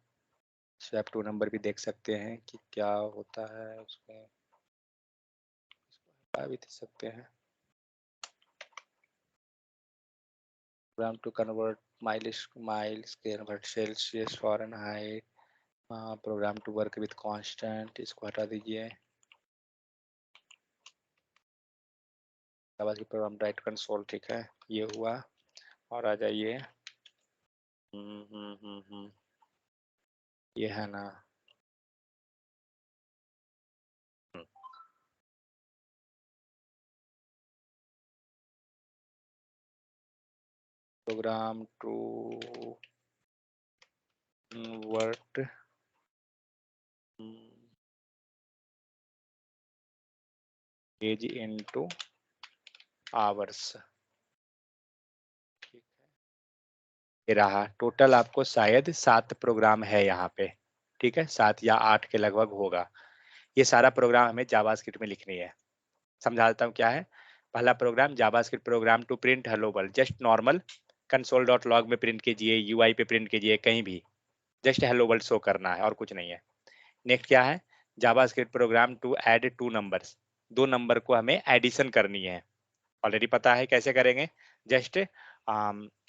swap two number भी देख सकते हैं कि क्या होता है उसमें, इसको हटा भी दे सकते हैं। Program to convert miles convert Celsius Fahrenheit, program to work with constant, इसको हटा दीजिए। प्रोग्राम राइट कंसोल, ठीक है, ये हुआ। और आ जाइए, ये है ना, program to convert age into hours, ठीक है। ये रहा टोटल, आपको शायद 7 प्रोग्राम है यहाँ पे, ठीक है, 7 या 8 के लगभग होगा। ये सारा प्रोग्राम हमें जावास्क्रिप्ट में लिखनी है। समझा देता हूँ क्या है। पहला program JavaScript program to print hello world, just normal console.log में प्रिंट कीजिए, यूआई पे प्रिंट कीजिए, कहीं भी जस्ट हेलो वर्ल्ड शो करना है और कुछ नहीं है। नेक्स्ट क्या है, JavaScript program to add 2 numbers, 2 number को हमें एडिशन करनी है। ऑलरेडी पता है कैसे करेंगे, जस्ट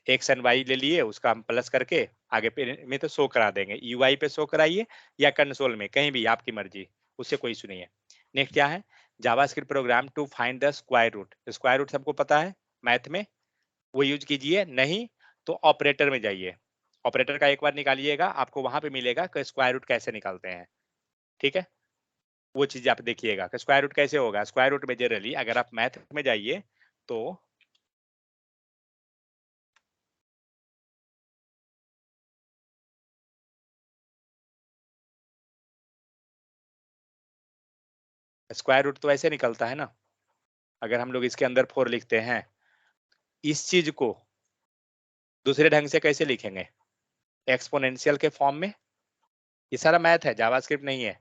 एक्स एंड वाई ले लिए, उसका हम प्लस करके आगे पे में तो शो करा देंगे, यूआई पे शो कराइए या कंसोल में, कहीं भी आपकी मर्जी, उससे कोई इशू नहीं है। नेक्स्ट क्या है, JavaScript program to find the square root, square root सबको पता है मैथ में, वो यूज कीजिए, नहीं तो ऑपरेटर में जाइए, ऑपरेटर का एक बार निकालिएगा, आपको वहां पे मिलेगा कि स्क्वायर रूट कैसे निकालते हैं, ठीक है। वो चीज आप देखिएगा कि स्क्वायर रूट कैसे होगा। स्क्वायर रूट में जनरली अगर आप मैथ में जाइए तो स्क्वायर रूट तो ऐसे निकलता है ना, अगर हम लोग इसके अंदर 4 लिखते हैं, इस चीज को दूसरे ढंग से कैसे लिखेंगे, एक्सपोनेंशियल के फॉर्म में। ये सारा मैथ है, जावास्क्रिप्ट नहीं है,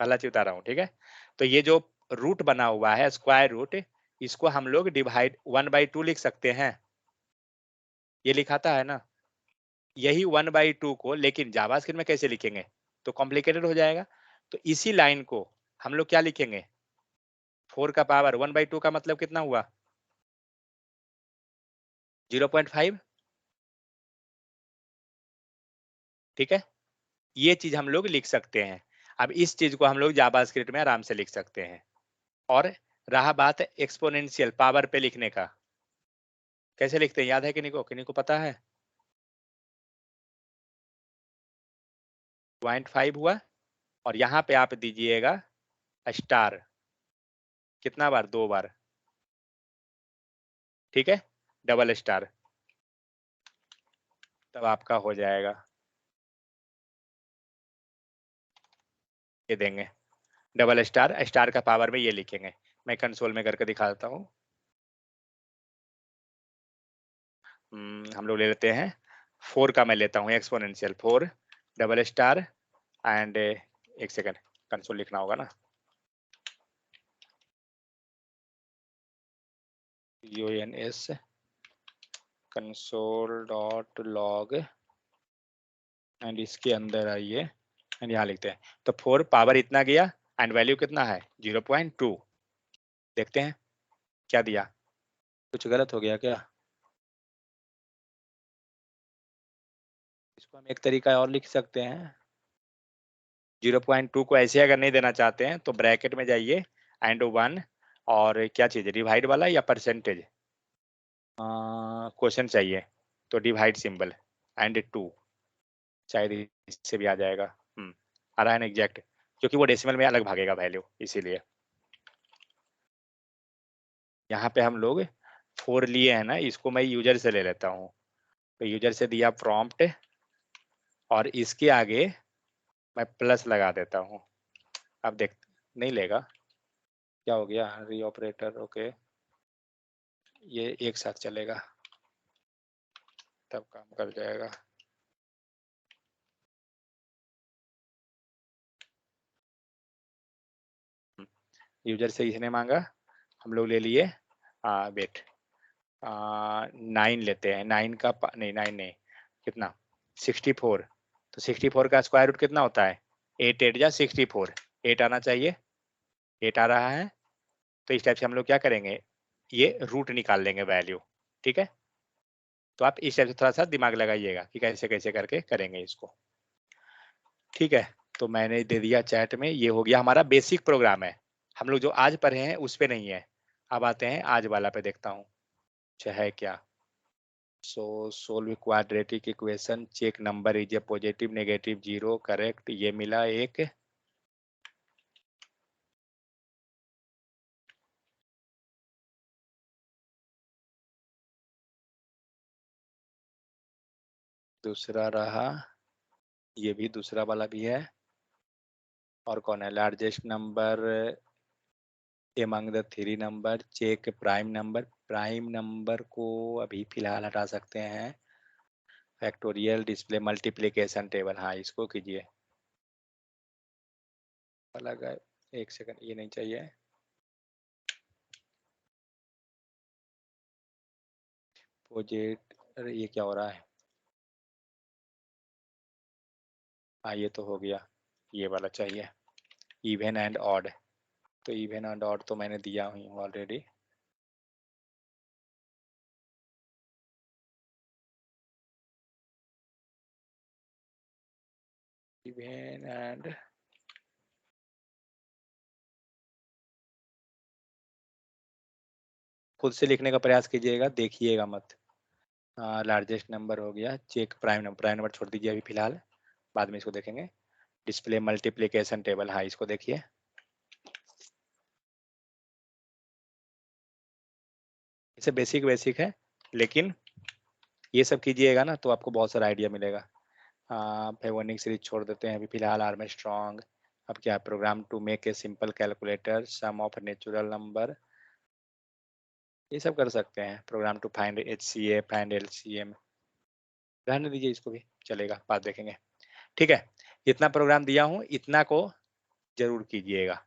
पहला चीज बता रहा हूँ, ठीक है। तो ये जो रूट बना हुआ है स्क्वायर रूट, इसको हम लोग डिवाइड 1/2 लिख सकते हैं, ये लिखाता है ना, यही 1/2 को लेकिन जावास्क्रिप्ट में कैसे लिखेंगे, तो कॉम्प्लिकेटेड हो जाएगा। तो इसी लाइन को हम लोग क्या लिखेंगे, 4 का पावर 1/2 का मतलब कितना हुआ, 0.5, ठीक है। ये चीज हम लोग लिख सकते हैं। अब इस चीज को हम लोग जावास्क्रिप्ट में आराम से लिख सकते हैं। और रहा बात एक्सपोनेंशियल पावर पे लिखने का, कैसे लिखते हैं, याद है किन्हीं को पता है, 0.5 हुआ, और यहाँ पे आप दीजिएगा स्टार, कितना बार, 2 बार, ठीक है, डबल स्टार, तब आपका हो जाएगा, ये देंगे डबल स्टार, स्टार का पावर में ये लिखेंगे। मैं कंसोल में करके दिखाता हूँ। हम लोग ले लेते हैं 4 का, मैं लेता हूँ एक्सपोनेंशियल 4 डबल स्टार एंड, एक सेकंड, कंसोल लिखना होगा ना, UNS console.log एंड इसके अंदर आइए एंड यहाँ लिखते हैं। तो 4 पावर इतना गया एंड वैल्यू कितना है 0.2, देखते हैं क्या दिया, कुछ गलत हो गया क्या। इसको हम एक तरीका और लिख सकते हैं, 0.2 को ऐसे अगर नहीं देना चाहते हैं तो ब्रैकेट में जाइए एंड 1, और क्या चीज डिवाइड वाला या परसेंटेज, क्वेश्चन चाहिए तो डिवाइड सिंबल एंड 2, शायद इससे भी आ जाएगा। आ रहा है ना एग्जैक्ट, क्योंकि वो डेसिमल में अलग भागेगा वैल्यू, इसीलिए यहाँ पे हम लोग 4 लिए हैं ना, इसको मैं यूजर से ले लेता हूँ, तो यूजर से दिया प्रॉम्प्ट, और इसके आगे मैं प्लस लगा देता हूँ। अब देख, नहीं लेगा, क्या हो गया, री ऑपरेटर, ओके, ये एक साथ चलेगा तब काम कर जाएगा। यूजर से इसने मांगा, हम लोग ले लिए, वेट, 9 लेते हैं, 9 का नहीं 9 नहीं, कितना 64, तो 64 का स्क्वायर रूट कितना होता है 8 8 जा 64, 8 आना चाहिए, 8 आ रहा है। तो इस टाइप से हम लोग क्या करेंगे, ये रूट निकाल लेंगे वैल्यू, ठीक है। तो आप इस टाइप से थोड़ा सा दिमाग लगाइएगा कि कैसे कैसे करके करेंगे इसको, ठीक है। तो मैंने दे दिया चैट में, ये हो गया हमारा बेसिक प्रोग्राम है। हम लोग जो आज पढ़े हैं उस पे नहीं है। अब आते हैं आज वाला पे, देखता हूँ अच्छा है क्या। So solve quadratic equation, check number is a positive negative zero, correct, ये मिला एक। दूसरा रहा, ये भी दूसरा वाला भी है। और कौन है, largest number among the three number, check prime number. Prime number को अभी फिलहाल हटा सकते हैं। फैक्टोरियल, डिस्प्ले मल्टीप्लिकेशन टेबल, हाँ इसको कीजिए। अलग है, एक सेकंड, ये नहीं चाहिए। प्रोजेक्ट, अरे ये क्या हो रहा है, हाँ ये तो हो गया, ये वाला चाहिए, इवन एंड ऑड। तो इवन एंड ऑड तो मैंने दिया हूँ ऑलरेडी। इवन एंड, खुद से लिखने का प्रयास कीजिएगा, देखिएगा मत। लार्जेस्ट नंबर हो गया, check prime number, prime number छोड़ दीजिए अभी फिलहाल, बाद में इसको देखेंगे। डिस्प्ले मल्टीप्लिकेशन टेबल, हाँ इसको देखिए। इसे बेसिक बेसिक है, लेकिन ये सब कीजिएगा ना तो आपको बहुत सारा आइडिया मिलेगा। फेवोनिक सीरीज छोड़ देते हैं अभी फिलहाल, आर्म स्ट्रॉन्ग। अब क्या, program to make a simple calculator, sum of natural number, ये सब कर सकते हैं। Program to find HCA, find LCM, रहने दीजिए इसको भी, चलेगा, बात देखेंगे, ठीक है। इतना प्रोग्राम दिया हूँ, इतना को जरूर कीजिएगा।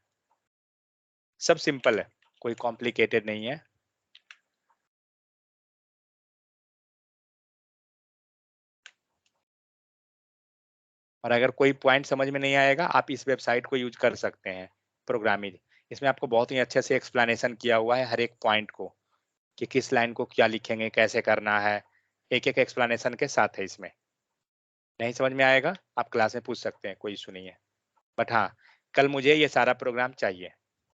सब सिंपल है, कोई कॉम्प्लिकेटेड नहीं है। और अगर कोई पॉइंट समझ में नहीं आएगा, आप इस वेबसाइट को यूज कर सकते हैं, प्रोग्रामिंग। इसमें आपको बहुत ही अच्छे से एक्सप्लेनेशन किया हुआ है हर एक पॉइंट को, कि किस लाइन को क्या लिखेंगे, कैसे करना है, एक एक एक्सप्लेनेशन के साथ है इसमें। नहीं समझ में आएगा आप क्लास में पूछ सकते हैं, कोई इशू नहीं है। बट हाँ, कल मुझे ये सारा प्रोग्राम चाहिए।